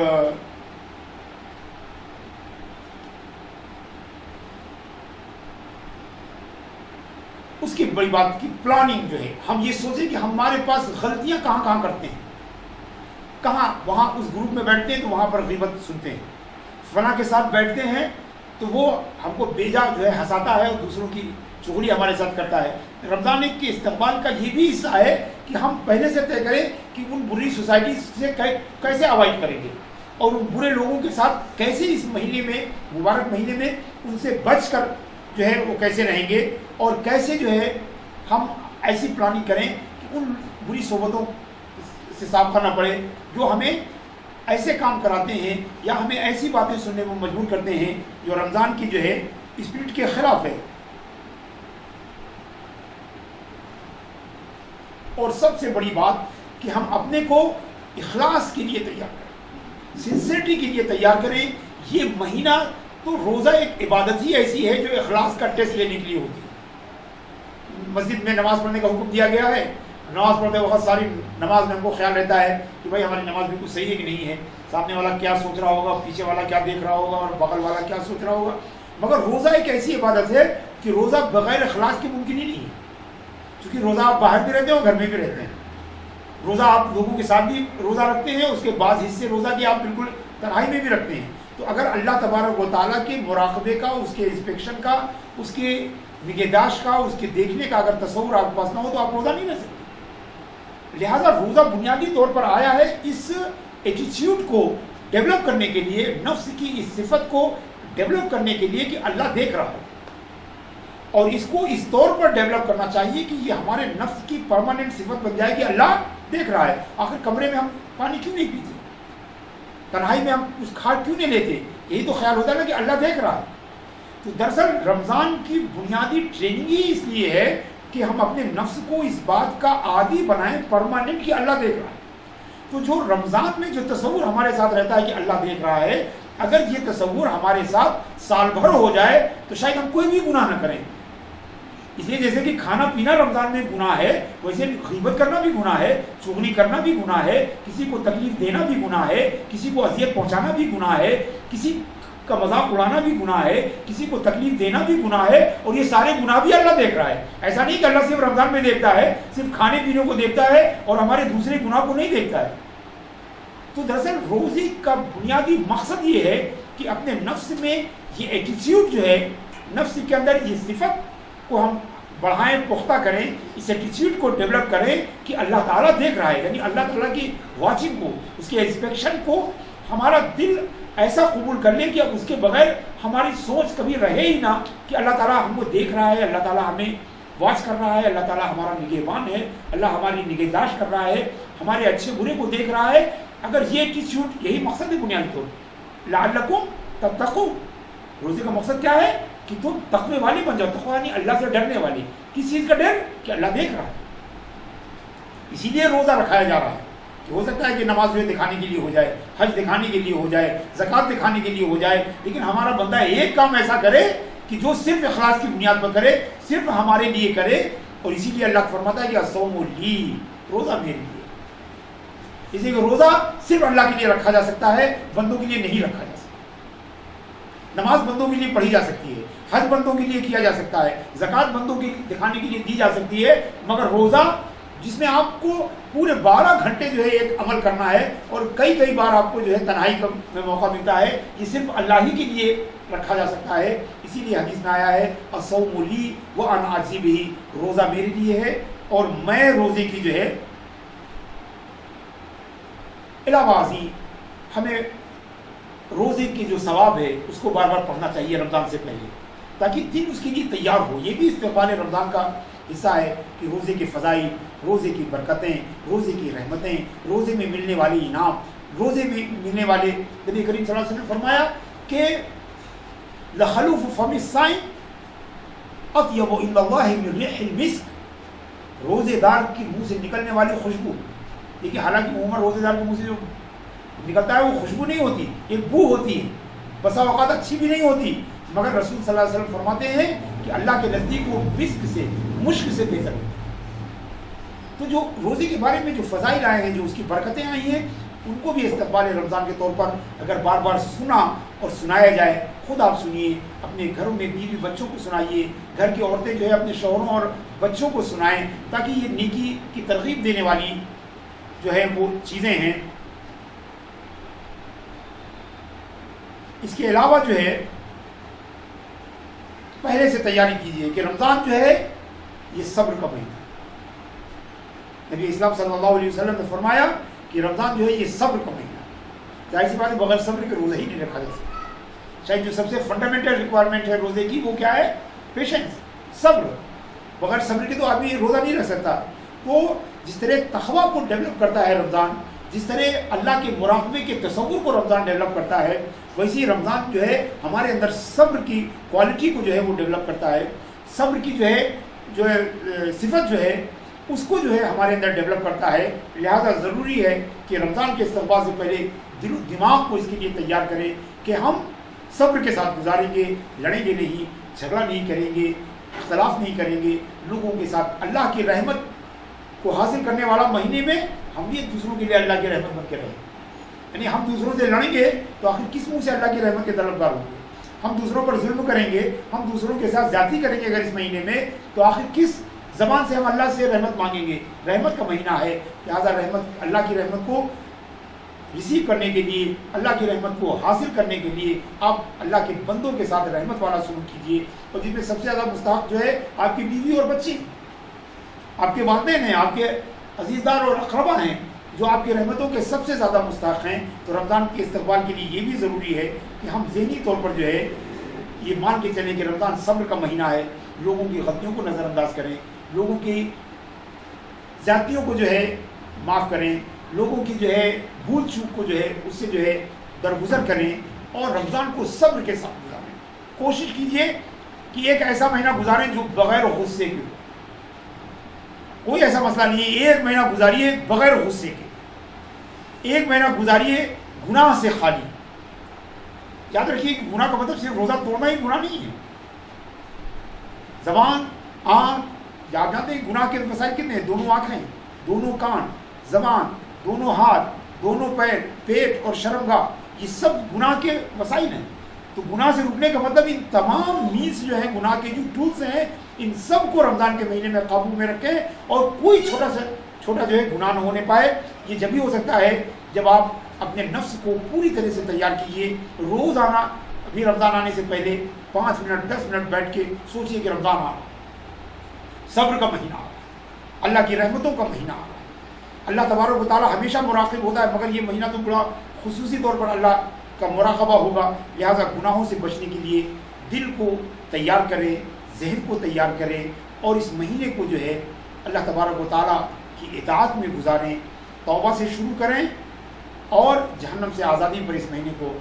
اس کی بڑی بات کی پلاننگ جو ہے، ہم یہ سوچیں کہ ہمارے پاس غلطیاں کہاں کہاں کرتے ہیں، کہاں وہاں اس گروپ میں بیٹھتے ہیں تو وہاں پر غیبت سنتے ہیں، فلاں کے ساتھ بیٹھتے ہیں تو وہ ہم کو بیجا جو ہے ہنساتا ہے اور دوسروں کی چغلی ہمارے ساتھ کرتا ہے۔ رمضان کے استقبال کا یہ بھی حصہ ہے کہ ہم پہلے سے طے کریں کہ ان بری سوسائٹی سے کیسے اوائڈ کریں گے، اور ان برے لوگوں کے ساتھ کیسے اس مہینے میں، مبارک مہینے میں، ان سے بچ کر جو ہے وہ کیسے رہیں گے، اور کیسے جو ہے ہم ایسی پلاننگ کریں کہ ان بری صحبتوں سے صاف کرنا پڑے جو ہمیں ایسے کام کراتے ہیں یا ہمیں ایسی باتیں سننے میں مجبور کرتے ہیں جو رمضان کی جو ہے اسپرٹ کے خلاف ہے۔ اور سب سے بڑی بات کہ ہم اپنے کو اخلاص کے لیے تیار کریں، سنسیئرٹی کے لیے تیار کریں۔ یہ مہینہ تو روزہ ایک عبادت ہی ایسی ہے جو اخلاص کا ٹیسٹ لینے کے لیے ہوتی ہے۔ مسجد میں نماز پڑھنے کا حکم دیا گیا ہے، نماز پڑھتے وقت ساری نماز میں ہم کو خیال رہتا ہے کہ بھائی ہماری نماز بالکل صحیح ہے کہ نہیں ہے، سامنے والا کیا سوچ رہا ہوگا، پیچھے والا کیا دیکھ رہا ہوگا، اور بغل والا کیا سوچ رہا ہوگا۔ مگر روزہ ایک ایسی عبادت ہے کہ روزہ بغیر اخلاص کے ممکن ہی نہیں ہے، کیونکہ روزہ آپ باہر بھی رہتے ہیں اور گھر میں بھی رہتے ہیں۔ روزہ آپ لوگوں کے ساتھ بھی روزہ رکھتے ہیں، اس کے بعض حصے روزہ کے آپ بالکل تنہائی میں بھی رکھتے ہیں۔ تو اگر اللہ تبارک و تعالیٰ کے مراقبے کا، اس کے انسپیکشن کا، اس کے نگہداشت کا، اس کے دیکھنے کا اگر تصور آپ کے پاس نہ ہو تو آپ روزہ نہیں رہ سکتے۔ لہذا روزہ بنیادی طور پر آیا ہے اس ایٹیٹیوڈ کو ڈیولپ کرنے کے لیے، نفس کی اس صفت کو ڈیولپ کرنے کے لیے کہ اللہ دیکھ رہا ہے، اور اس کو اس طور پر ڈیولپ کرنا چاہیے کہ یہ ہمارے نفس کی پرماننٹ صفت بن جائے کہ اللہ دیکھ رہا ہے۔ آخر کمرے میں ہم پانی کیوں نہیں پیتے، تنہائی میں ہم کچھ کھا کیوں نہیں لیتے، یہی تو خیال ہوتا ہے نا کہ اللہ دیکھ رہا ہے۔ تو دراصل رمضان کی بنیادی ٹریننگ ہی اس لیے ہے کہ ہم اپنے نفس کو اس بات کا عادی بنائیں پرماننٹ کہ اللہ دیکھ رہا ہے۔ تو جو رمضان میں جو تصور ہمارے ساتھ رہتا ہے کہ اللہ دیکھ رہا ہے، اگر یہ تصور ہمارے ساتھ سال بھر ہو جائے تو شاید ہم کوئی بھی گناہ نہ کریں۔ اس لیے جیسے کہ کھانا پینا رمضان میں گناہ ہے، ویسے غیبت کرنا بھی گناہ ہے، چغلی کرنا بھی گناہ ہے، کسی کو تکلیف دینا بھی گناہ ہے، کسی کو اذیت پہنچانا بھی گناہ ہے، کسی کا مذاق اڑانا بھی گناہ ہے، کسی کو تکلیف دینا بھی گناہ ہے، اور یہ سارے گناہ بھی اللہ دیکھ رہا ہے۔ ایسا نہیں کہ اللہ صرف رمضان میں دیکھتا ہے، صرف کھانے پینے کو دیکھتا ہے اور ہمارے دوسرے گناہ کو نہیں دیکھتا ہے۔ تو دراصل روزے کا بنیادی مقصد یہ ہے کہ اپنے نفس میں یہ ایٹیٹیوڈ جو ہے، نفس کے اندر یہ صفت کو ہم بڑھائیں، پختہ کریں، اس ایٹیٹیوڈ کو ڈیولپ کریں کہ اللہ تعالیٰ دیکھ رہا ہے، یعنی اللہ تعالیٰ کی واچنگ کو، اس کے انسپیکشن کو ہمارا دل ایسا قبول کر لے کہ اب اس کے بغیر ہماری سوچ کبھی رہے ہی نہ کہ اللہ تعالیٰ ہم کو دیکھ رہا ہے، اللہ تعالیٰ ہمیں واچ کر رہا ہے، اللہ تعالیٰ ہمارا نگہبان ہے، اللہ ہماری نگہداشت کر رہا ہے، ہمارے اچھے برے کو دیکھ رہا ہے۔ اگر یہ ایٹیٹیوڈ، یہی مقصد ہے بنیادی طور پر، لعلکم تتقون، روزے کا مقصد کیا ہے کہ تم تقوی والے بن جاؤ۔ تقوی یعنی اللہ سے ڈرنے والے۔ کس چیز کا ڈر؟ کہ اللہ دیکھ رہا ہے، اسی لیے روزہ رکھایا جا رہا ہے۔ کہ ہو سکتا ہے کہ نماز جو دکھانے کے لیے ہو جائے، حج دکھانے کے لیے ہو جائے، زکوٰۃ دکھانے کے لیے ہو جائے، لیکن ہمارا بندہ ایک کام ایسا کرے کہ جو صرف اخلاص کی بنیاد پر کرے، صرف ہمارے لیے کرے۔ اور اسی لیے اللہ فرماتا ہے کہ الصوم لی، روزہ میرے لیے۔ اس لیے کہ روزہ صرف اللہ کے لیے رکھا جا سکتا ہے، بندوں کے لیے نہیں رکھا جا سکتا۔ نماز بندوں کے لیے پڑھی جا سکتی ہے، حج بندوں کے لیے کیا جا سکتا ہے، زکوٰۃ بندوں کے دکھانے کے لیے دی جا سکتی ہے، مگر روزہ جس میں آپ کو پورے 12 گھنٹے جو ہے ایک عمل کرنا ہے، اور کئی بار آپ کو جو ہے تنہائی میں موقع ملتا ہے، یہ صرف اللہ ہی کے لیے رکھا جا سکتا ہے۔ اسی لیے حدیث میں آیا ہے الصوم لی وانا اجزی بہ، روزہ میرے لیے ہے اور میں روزے کی جو ہے علاوہ ازیں ہمیں روزے کی جو ثواب ہے اس کو بار بار پڑھنا چاہیے رمضان سے پہلے، تاکہ دل اس کے لیے تیار ہو۔ یہ بھی استقبال رمضان کا حصہ ہے کہ روزے کے فضائل، روزے کی برکتیں، روزے کی رحمتیں، روزے میں ملنے والے انعام، روزے میں ملنے والے، نبی کریم صلی اللہ علیہ وسلم نے فرمایا کہ لخلوف فم الصائم اطیب عند اللہ من ریح المسک، روزے دار کی منہ سے نکلنے والی خوشبو دیکھیے حالانکہ عمر روزے دار کے منہ سے جو نکلتا ہے وہ خوشبو نہیں ہوتی، ایک بو ہوتی ہے، بسا اوقات اچھی بھی نہیں ہوتی، مگر رسول صلی اللہ علیہ وسلم فرماتے ہیں کہ اللہ کے نزدیک وہ مسک سے، مشک سے بہتر ہے۔ تو جو روزے کے بارے میں جو فضائل آئے ہیں، جو اس کی برکتیں آئی ہیں، ان کو بھی استقبال رمضان کے طور پر اگر بار بار سنا اور سنایا جائے، خود آپ سنیے، اپنے گھروں میں بیوی بچوں کو سنائیے، گھر کی عورتیں جو ہے اپنے شوہروں اور بچوں کو سنائیں، تاکہ یہ نیکی کی ترغیب دینے والی جو ہے وہ چیزیں ہیں۔ اس کے علاوہ جو ہے پہلے سے تیاری کیجیے کہ رمضان جو ہے یہ صبر کا مہینہ، نبی اسلام صلی اللہ علیہ وسلم نے فرمایا کہ رمضان جو ہے یہ صبر کا مہینہ، ظاہر سی بات ہے بغیر صبر کے روزہ ہی نہیں رکھا جا سکتا۔ شاید جو سب سے فنڈامنٹل ریکوائرمنٹ ہے روزے کی وہ کیا ہے؟ پیشنس، صبر۔ بغیر صبر کے تو آدمی روزہ نہیں رکھ سکتا۔ تو جس طرح تقویٰ کو ڈیولپ کرتا ہے رمضان، جس طرح اللہ کے مراقبے کے تصور کو رمضان ڈیولپ کرتا ہے، ویسے ہی رمضان جو ہے ہمارے اندر صبر کی کوالٹی کو جو ہے وہ ڈیولپ کرتا ہے، صبر کی جو ہے صفت جو ہے اس کو جو ہے ہمارے اندر ڈیولپ کرتا ہے۔ لہذا ضروری ہے کہ رمضان کے استقبال سے پہلے دل و دماغ کو اس کے لیے تیار کریں کہ ہم صبر کے ساتھ گزاریں گے، لڑیں گے نہیں، جھگڑا نہیں کریں گے، اختلاف نہیں کریں گے لوگوں کے ساتھ۔ اللہ کی رحمت کو حاصل کرنے والا مہینے میں ہم بھی ایک دوسروں کے لیے اللہ کی رحمت بن کے رہیں، یعنی ہم دوسروں سے لڑیں گے تو آخر کس منہ سے اللہ کی رحمت کے طلبگار ہوں گے؟ ہم دوسروں پر ظلم کریں گے، ہم دوسروں کے ساتھ زیادتی کریں گے اگر اس مہینے میں، تو آخر کس زبان سے ہم اللہ سے رحمت مانگیں گے؟ رحمت کا مہینہ ہے، لہٰذا رحمت، اللہ کی رحمت کو ریسیو کرنے کے لیے، اللہ کی رحمت کو حاصل کرنے کے لیے آپ اللہ کے بندوں کے ساتھ رحمت والا سلوک کیجیے، اور جن میں سب سے زیادہ مستحق جو ہے آپ کی بیوی اور بچے، آپ کے والدین ہیں، آپ کے عزیزدار اور اقربا ہیں، جو آپ کی رحمتوں کے سب سے زیادہ مستحق ہیں۔ تو رمضان کے استقبال کے لیے یہ بھی ضروری ہے کہ ہم ذہنی طور پر جو ہے یہ مان کے چلیں کہ رمضان صبر کا مہینہ ہے، لوگوں کی غلطیوں کو نظر انداز کریں، لوگوں کی زیادتیوں کو جو ہے معاف کریں، لوگوں کی جو ہے بھول چوک کو جو ہے اس سے جو ہے درگزر کریں، اور رمضان کو صبر کے ساتھ گزاریں۔ کوشش کیجئے کہ ایک ایسا مہینہ گزاریں جو بغیر غصے کے، کوئی ایسا مسئلہ نہیں ہے، ایک مہینہ گزاریے بغیر غصے کے، ایک مہینہ گزاریے گناہ سے خالی۔ یاد رکھیے کہ گناہ کا مطلب صرف روزہ توڑنا ہی گناہ نہیں ہے۔ زبان، آنکھ، آپ جانتے ہیں گناہ کے مسائل کتنے ہیں؟ دونوں آنکھیں، دونوں کان، زبان، دونوں ہاتھ، دونوں پیر، پیٹ اور شرمگاہ، یہ سب گناہ کے مسائل ہیں۔ تو گناہ سے رکنے کا مطلب ان تمام مینس جو ہیں، گناہ کے جو ٹولز ہیں، ان سب کو رمضان کے مہینے میں قابو میں رکھیں، اور کوئی چھوٹا سے چھوٹا جو ہے گناہ نہ ہونے پائے۔ یہ جب ہی ہو سکتا ہے جب آپ اپنے نفس کو پوری طرح سے تیار کیجیے۔ روزانہ ابھی رمضان آنے سے پہلے 5 منٹ 10 منٹ بیٹھ کے سوچیے کہ رمضان آ رہا ہے، صبر کا مہینہ آ رہا ہے، اللہ کی رحمتوں کا مہینہ آ رہا ہے۔ اللہ تبارک و تعالیٰ ہمیشہ مراقب ہوتا ہے، مگر یہ مہینہ تو بڑا خصوصی طور پر اللہ کا مراقبہ ہوگا۔ لہٰذا گناہوں سے بچنے کے لیے دل کو تیار کریں، ذہن کو تیار کریں، اور اس مہینے کو جو ہے اللہ تبارک و تعالیٰ کی اطاعت میں گزاریں، توبہ سے شروع کریں اور جہنم سے آزادی پر اس مہینے کو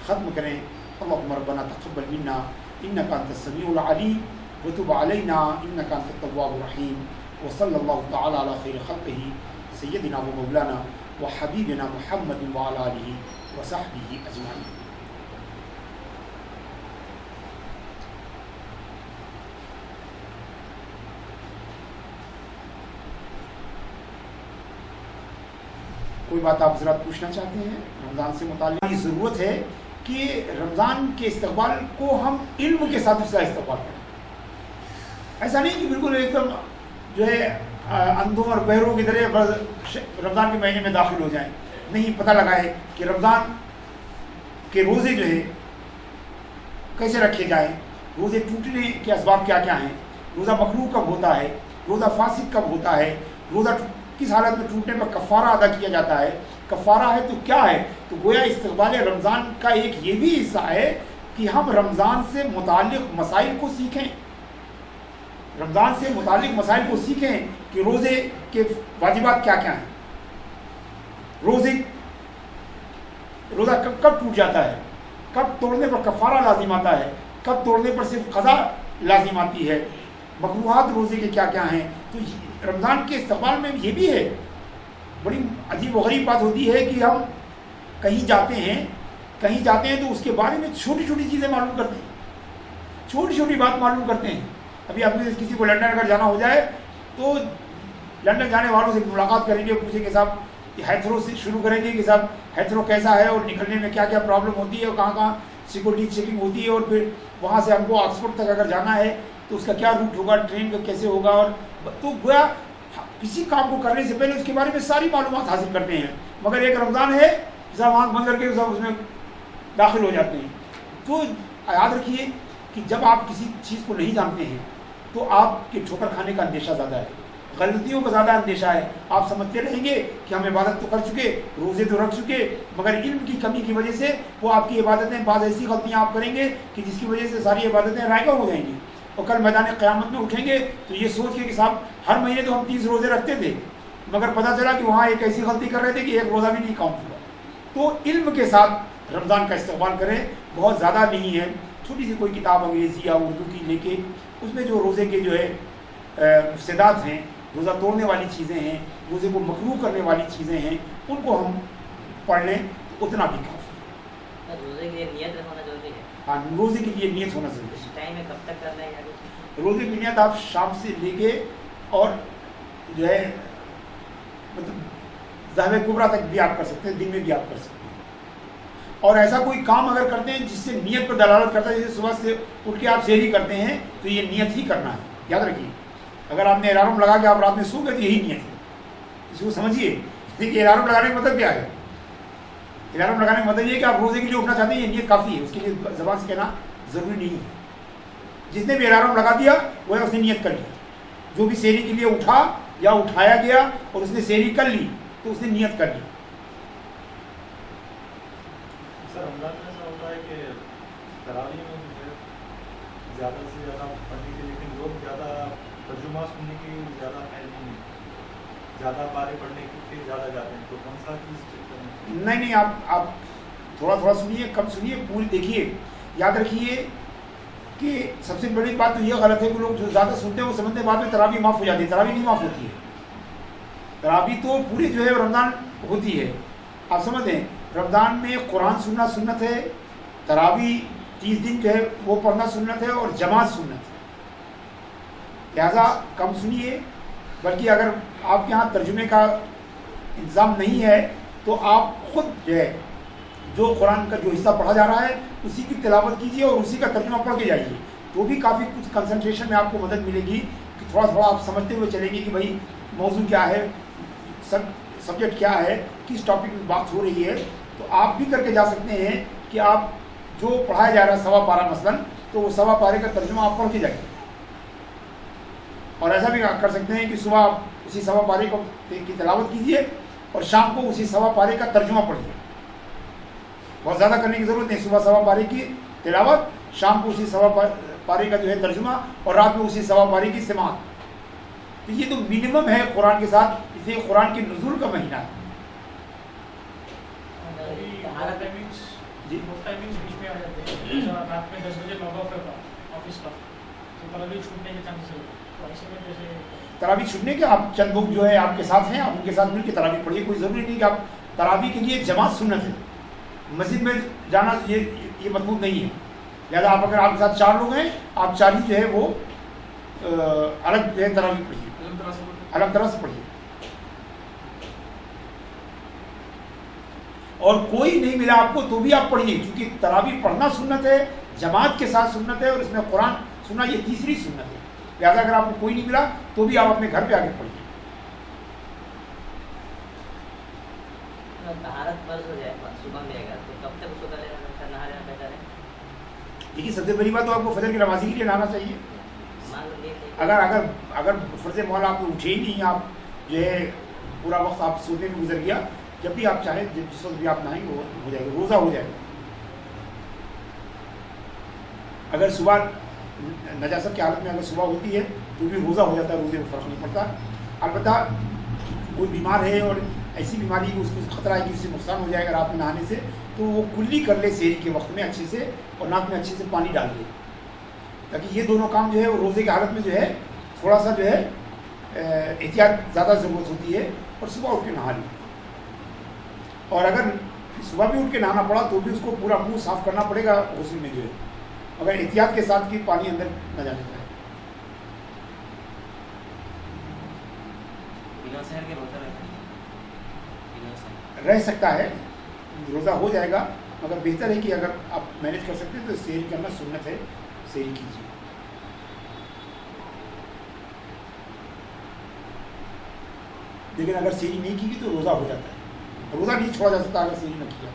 ختم کریں۔ اللہم ربنا تقبل منا انک انت السمیع العلیم وتب علینا انک انت التواب الرحیم، وصلی اللہ تعالی علی خیر خلقہ سیدنا و مولانا و حبیبنا محمد وعلی آلہ وصحبہ اجمعین۔ کوئی بات آپ حضرات پوچھنا چاہتے ہیں رمضان سے متعلق؟ یہ ضرورت ہے کہ رمضان کے استقبال کو ہم علم کے ساتھ اس کا استقبال کریں۔ ایسا نہیں کہ بالکل ایک دم جو ہے اندھوں اور بہروں کی طرح رمضان کے مہینے میں داخل ہو جائیں، نہیں، پتہ لگائے کہ رمضان کے روزے جو ہے کیسے رکھے جائیں، روزے ٹوٹنے کے اسباب کیا کیا ہیں، روزہ مکروہ کب ہوتا ہے، روزہ فاسد کب ہوتا ہے، روزہ کس حالت میں ٹوٹنے پر کفارہ ادا کیا جاتا ہے، کفارہ ہے تو کیا ہے۔ تو گویا استقبال رمضان کا ایک یہ بھی حصہ ہے کہ ہم رمضان سے متعلق مسائل کو سیکھیں، رمضان سے متعلق مسائل کو سیکھیں کہ روزے کے واجبات کیا کیا ہیں، روزہ کب ٹوٹ جاتا ہے، کب توڑنے پر کفارہ لازم آتا ہے، کب توڑنے پر صرف قضا لازم آتی ہے، مکروہات روزے کے کیا کیا ہیں۔ تو رمضان کے استقبال میں یہ بھی ہے بڑی عجیب و غریب بات ہوتی ہے کہ ہم کہیں جاتے ہیں تو اس کے بارے میں چھوٹی چھوٹی چیزیں معلوم کرتے ہیں، چھوٹی چھوٹی بات معلوم کرتے ہیں. ابھی آپ میں کسی کو لنڈن اگر جانا ہو جائے تو لنڈن جانے والوں سے ملاقات کریں گے، پوچھیں گے صاحب ہیتھرو سے شروع کریں گے کہ صاحب ہیتھرو کیسا ہے اور نکلنے میں کیا کیا پرابلم ہوتی ہے اور کہاں کہاں سیکورٹی چیکنگ ہوتی ہے، اور پھر وہاں سے ہم کو آکسفورڈ تک اگر جانا ہے تو اس کا کیا روٹ ہوگا، ٹرین کا کیسے ہوگا. اور تو گویا کسی کام کو کرنے سے پہلے اس کے بارے میں ساری معلومات حاصل کرتے ہیں. مگر ایک رمضان ہے صاحب آنکھ بند کر کے صاحب اس میں داخل ہو جاتے ہیں. تو یاد رکھیے کہ جب آپ کسی چیز کو نہیں جانتے ہیں تو آپ کے ٹھوکر کھانے کا اندیشہ زیادہ ہے، غلطیوں کا زیادہ اندیشہ ہے. آپ سمجھتے رہیں گے کہ ہم عبادت تو کر چکے، روزے تو رکھ چکے، مگر علم کی کمی کی وجہ سے وہ آپ کی عبادتیں بعض ایسی غلطیاں آپ کریں گے کہ جس کی وجہ سے ساری عبادتیں رائگاں ہو جائیں گی. اور کل میدان قیامت میں اٹھیں گے تو یہ سوچ کے کہ صاحب ہر مہینے تو ہم 30 روزے رکھتے تھے، مگر پتہ چلا کہ وہاں ایک ایسی غلطی کر رہے تھے کہ ایک روزہ بھی نہیں کاؤنٹ ہوا. تو علم کے ساتھ رمضان کا استقبال کریں، بہت زیادہ نہیں ہے. چھوٹی سی کوئی کتاب انگریزی یا اردو کی لے کے اس میں جو روزے کے جو ہے مفسدات ہیں، روزہ توڑنے والی چیزیں ہیں، روزے کو مکروہ کرنے والی چیزیں ہیں، ان کو ہم پڑھ لیں اتنا بھی کافی. روزے کے لیے نیت ہونا ضروری ہے. ہاں، روزے کے لیے نیت ہونا ضروری ہے. اس ٹائم میں کب تک کرنا ہے؟ روزے کی نیت آپ شام سے لے کے اور جو ہے مطلب ظہر کبریٰ تک بھی آپ کر سکتے ہیں، دن میں بھی آپ کر سکتے ہیں. اور ایسا کوئی کام اگر کرتے ہیں جس سے نیت پر دلالت کرتا ہے، جیسے صبح سے اٹھ کے آپ سحری کرتے ہیں تو یہ نیت ہی کرنا ہے. یاد رکھیے، اگر آپ نے الارم لگا کے آپ رات میں سو گئے تو یہی نیت ہے. اس کو سمجھیے کہ الارم لگانے کا مطلب کیا ہے. الارم لگانے کا مطلب یہ کہ آپ روزے کے لیے اٹھنا چاہتے ہیں، یہ نیت کافی ہے. اس کے لیے زبان سے کہنا ضروری نہیں ہے. جس نے بھی الارم لگا دیا وہ اس نے نیت کر لی. جو بھی سحری کے لیے اٹھا یا اٹھایا گیا اور اس نے سحری کر لی تو اس نے نیت کر لی. سر رمضان میں ایسا ہوتا ہے کہ تراویح میں جو ہے زیادہ سے زیادہ پڑھنے کے، لیکن لوگ زیادہ ترجمہ سننے کی زیادہ خیال نہیں، زیادہ بارے پڑھنے کے زیادہ جاتے ہیں. تو کون سا چیز نہیں، آپ تھوڑا تھوڑا سنیے، کم سنیے، پوری دیکھیے. یاد رکھیے کہ سب سے بڑی بات تو یہ غلط ہے کہ لوگ جو زیادہ سنتے ہیں وہ سمجھتے ہیں بعد میں تراویح معاف ہو جاتی ہے. تراویح نہیں معاف ہوتی ہے. تراویح تو پوری جو ہے رمضان ہوتی ہے. آپ سمجھتے ہیں رمضان میں قرآن سننا سنت ہے، تراویح 30 دن جو ہے وہ پڑھنا سنت ہے، اور جماعت سنت ہے. لہٰذا کم سنیے. بلکہ اگر آپ کے یہاں ترجمے کا انتظام نہیں ہے تو آپ خود جو ہے جو قرآن کا جو حصہ پڑھا جا رہا ہے اسی کی تلاوت کیجیے اور اسی کا ترجمہ پڑھ کے جائیے. تو بھی کافی کچھ کنسنٹریشن میں آپ کو مدد ملے گی کہ تھوڑا تھوڑا آپ سمجھتے ہوئے چلیں گے کہ بھائی موضوع کیا ہے، سبجیکٹ کیا ہے، کس ٹاپک میں بات ہو رہی ہے. تو آپ بھی کر کے جا سکتے ہیں کہ آپ جو پڑھایا جا رہا ہے 1.25 پارہ مثلاً، تو وہ 1.25 پارے کا ترجمہ آپ پڑھ کے جائیے. اور ایسا بھی کر سکتے ہیں کہ صبح آپ اسی 1.25 پارے کی تلاوت کیجیے اور شام کو اسی 1.25 پارے کا ترجمہ پڑھیے. بہت زیادہ کرنے کی ضرورت نہیں. صبح 1.25 پارے کی تلاوت، شام کو اسی 1.25 پارے کا جو ہے ترجمہ، اور رات میں اسی 1.25 پارے کی سماعت. تو یہ تو منیمم ہے قرآن کے ساتھ. اس لیے قرآن کے نزول کا مہینہ ہے. جی ٹائمنگز بیچ میں آ جاتے ہیں. رات میں 10 بجے لاگ آف ہوگا آفس کا، تو تراویح چھوٹنے کے چانسز ہوتے ہیں. تو ایسے میں جیسے تراویح چھوٹنے کے آپ چند لوگ جو ہے آپ کے ساتھ ہیں، آپ ان کے ساتھ مل کے تراویح پڑھیے. کوئی ضروری نہیں کہ آپ تراویح کے لیے جماعت سنت ہے، مسجد میں جانا یہ مطلوب نہیں ہے. لہٰذا آپ اگر آپ کے ساتھ 4 لوگ ہیں، آپ 4 ہی جو ہے وہ الگ جو ہے تراویح پڑھیے، الگ طرح سے پڑھیے. اور کوئی نہیں ملا آپ کو تو بھی آپ پڑھیے، کیونکہ تراویح پڑھنا سنت ہے، جماعت کے ساتھ سنت ہے، اور اس میں قرآن سننا یہ تیسری سنت ہے. لہٰذا اگر آپ کو کوئی نہیں ملا تو بھی آپ اپنے گھر پہ آ کے پڑھیے. طہارت فرض ہو جائے صبح میں اگر تو کب تک اس کو نہا لینا بہتر ہے؟ دیکھیے سب سے بڑی بات تو آپ کو فجر کی نمازی کے لیے نہانا چاہیے. مان لو اگر فرض محال آپ کو اٹھے ہی نہیں، آپ جو ہے پورا وقت آپ سونے میں گزر گیا، جب بھی آپ چاہیں جس وقت بھی آپ نہائیں گے وہ ہو جائے گا، روزہ ہو جائے گا. اگر صبح نجاست کی حالت میں اگر صبح ہوتی ہے تو بھی روزہ ہو جاتا ہے، روزے میں فرق نہیں پڑتا. البتہ کوئی بیمار ہے اور ایسی بیماری اس کو خطرہ ہے کہ اس سے نقصان ہو جائے گا رات میں نہانے سے، تو وہ کلی کر لے سحری کے وقت میں اچھے سے، اور ناک میں اچھے سے پانی ڈال لے، تاکہ یہ دونوں کام جو ہے وہ روزے کی حالت میں جو ہے تھوڑا سا جو ہے احتیاط زیادہ ضرورت ہوتی ہے، اور صبح اٹھ کے نہا لیں. اور اگر صبح بھی اٹھ کے نہانا پڑا تو بھی اس کو پورا منہ صاف کرنا پڑے گا غسل میں جو ہے، مگر احتیاط کے ساتھ کہ پانی اندر نہ جانے پائے. بنا سحر کے روزہ رہتا ہے؟ بنا سحر رہ سکتا ہے، روزہ ہو جائے گا، مگر بہتر ہے کہ اگر آپ مینیج کر سکتے ہیں تو سحری کرنا سنت ہے، سحری کیجیے. لیکن اگر سحری نہیں کی گئی تو روزہ ہو جاتا ہے، روزہ نہیں چھوڑا جا سکتا اگر سحری نہ کیا.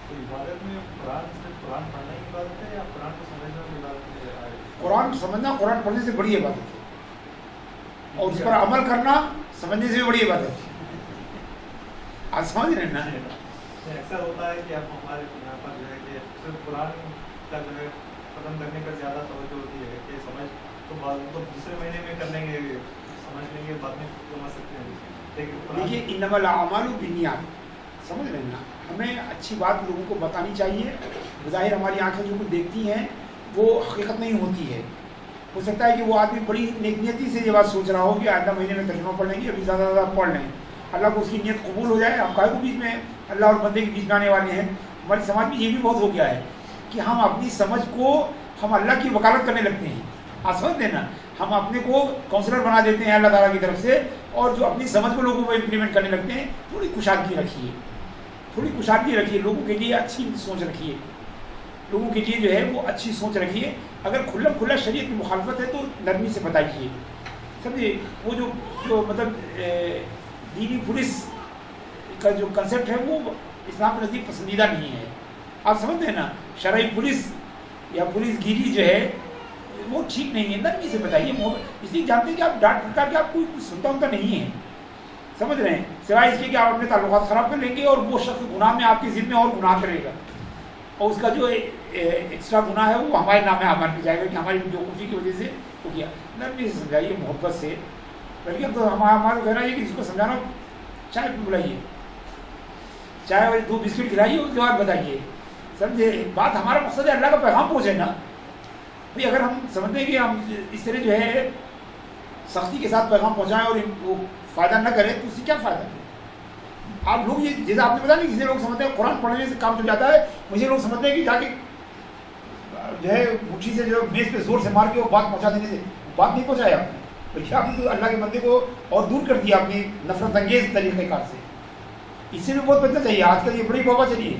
تو عبادت میں قرآن پڑھنا ہی عبادت ہے یا قرآن کو سمجھنا بھی عبادت ہے؟ قرآن سمجھنا قرآن پڑھنے سے بڑی عبادت ہے، اور اس پر عمل کرنا سمجھنے سے بھی بڑی عبادت ہے. آپ سمجھ رہے ہیں نا؟ اکثر ہوتا ہے کہ اب ہمارے یہاں پر جو ہے کہ صرف قرآن کا جو ہے ختم کرنے پر زیادہ توجہ ہوتی ہے کہ سمجھ تو بعد تو دوسرے مہینے میں کر لیں گے، سمجھ لیں گے، بعد میں سمجھ سکتے ہیں. دیکھیے انما الاعمال بالنیات، سمجھ رہے ہیں نا؟ ہمیں اچھی بات لوگوں کو بتانی چاہیے. بظاہر ہماری آنکھیں جو کچھ دیکھتی ہیں وہ حقیقت نہیں ہوتی ہے. ہو سکتا ہے کہ وہ آدمی بڑی نیتی سے یہ بات سوچ رہا ہو کہ آئندہ مہینے میں ترجمہ پڑھ لیں گے، ابھی زیادہ زیادہ پڑھ لیں، اللہ کو اس کی نیت قبول ہو جائے. ہم کائے کو بیچ میں اللہ اور بندے کے بیچ میں آنے والے ہیں. ہمارے سماج میں یہ بھی بہت ہو گیا ہے کہ ہم اپنی سمجھ کو ہم اللہ کی وکالت کرنے لگتے ہیں. آپ سمجھتے ہیں نا؟ ہم اپنے کو کاؤنسلر بنا دیتے ہیں اللہ تعالیٰ کی طرف سے، اور جو اپنی سمجھ کو لوگوں کو امپلیمنٹ کرنے لگتے ہیں. تھوڑی کشادگی رکھیے، تھوڑی کشادگی رکھیے، لوگوں کے لیے اچھی سوچ رکھیے، لوگوں کے لیے جو ہے وہ اچھی سوچ رکھیے. اگر کھلا شریعت کی مخالفت ہے تو نرمی سے بتائیے. سمجھے؟ وہ جو مطلب دینی پولیس کا جو کنسیپٹ ہے وہ اسلام کے نزدیک پسندیدہ نہیں ہے. آپ سمجھتے ہیں نا؟ شرعی پولیس یا پولیس گیری جو ہے وہ ٹھیک نہیں ہے. نرمی سے بتائیے، اس لیے جانتے ہیں کہ آپ ڈانٹ پھٹکار کے آپ کوئی سنتا نہیں ہے. سمجھ رہے ہیں؟ سوائے اس کے کہ آپ اپنے تعلقات خراب کر لیں گے اور وہ شخص گناہ میں آپ کی ضد میں اور گناہ کرے گا، اور اس کا جو ایکسٹرا گناہ ہے وہ ہمارے نام ہمارے میں جائے گا کہ ہماری بیوقوفی کی وجہ سے وہ کیا. نرمی سے سمجھائیے، محبت سے. بلکہ تو ہمارا کہنا ہے کہ جس کو سمجھانا چائے پہ بلائیے، چائے اور 2 بسکٹ کھلائیے، اس کے بعد بتائیے. سمجھے بات؟ ہمارا مقصد ہے اللہ کا پیغام پہنچے نا بھائی. اگر ہم سمجھتے ہیں کہ ہم اس طرح جو ہے سختی کے ساتھ پیغام پہنچائیں اور وہ فائدہ نہ کرے تو اس سے کیا فائدہ ہے؟ آپ لوگ یہ جیسے آپ نے بتایا نہیں، کسی لوگ سمجھتے ہیں قرآن پڑھنے سے کام چل جاتا ہے، مجھے لوگ سمجھتے ہیں کہ جا کے جو ہے مٹھی سے جو میز پہ زور سے مار کے وہ بات پہنچا دینے سے بات نہیں پہنچایا آپ نے، بلکہ آپ نے تو اللہ کے بندے کو اور دور کر دیا اپنی نفرت انگیز طریقہ کار سے. اس سے بھی بہت بچنا چاہیے. آج کل یہ بڑی بابا چلی ہے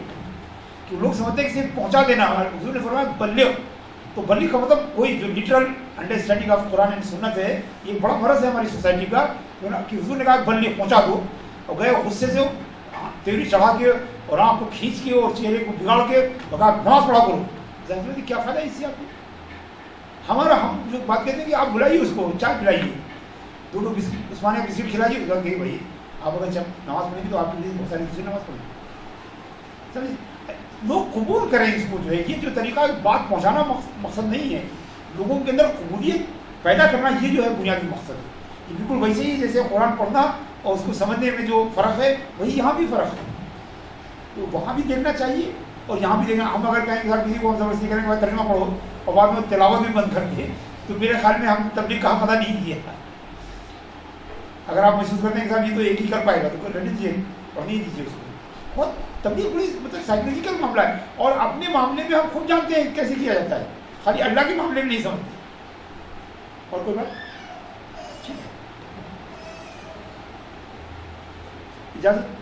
کہ لوگ سمجھتے ہیں کہ صرف پہنچا دینا. حضور نے فرمایا بلغ، تو بلغ کا مطلب کوئی جو literal understanding of Quran and سنت ہے. یہ بڑا مرض ہے ہماری سوسائٹی کا کہ حضور نے کہا بلغ، پہنچا دو، اور گئے غصے سے تیوری چڑھا کے اور آنکھ کو کھینچ کے اور چہرے کو بگاڑ کے بتا نماز پڑھا کرو. ظاہر ہے کیا فائدہ ہے اس سے آپ کو؟ ہم جو بات کہتے ہیں کہ آپ بلائیے اس کو، چائے پلائیے، 2 بسکٹ عثمانیہ بسکٹ کھلائیے، کہ بھائی آپ اگر جب نماز پڑھیں گے تو آپ کے لیے بہت ساری دوسری نماز پڑھیں گے. سمجھے؟ لوگ قبول کریں اس کو. جو ہے یہ جو طریقہ بات پہنچانا مقصد نہیں ہے، لوگوں کے اندر قبولیت پیدا کرنا یہ جو ہے بنیادی مقصد ہے. یہ بالکل ویسے ہی جیسے قرآن پڑھنا اور اس کو سمجھنے میں جو فرق ہے وہی یہاں بھی فرق ہے. تو وہاں بھی دیکھنا چاہیے اور یہاں بھی دیکھنا. ہم اگر کہیں کہ کسی کو ہم زبردستی کریں کہ ترجمہ پڑھو اور بعد میں تلاوت بھی بند کر دیں تو میرے خیال میں ہم تبلیغ کا پتہ نہیں دیا. اگر آپ محسوس کرتے ہیں کہ صاحب یہ تو ایک ہی کر پائے گا تو رہنے دیجیے اور نہیں دیجیے اس کو. بہت تبلیغ بڑی مطلب سائیکولوجیکل معاملہ ہے، اور اپنے معاملے میں ہم خود جانتے ہیں کیسے کیا جاتا ہے، خالی اللہ کے معاملے میں نہیں سمجھتے. اور کوئی بات؟ ٹھیک ہے، اجازت.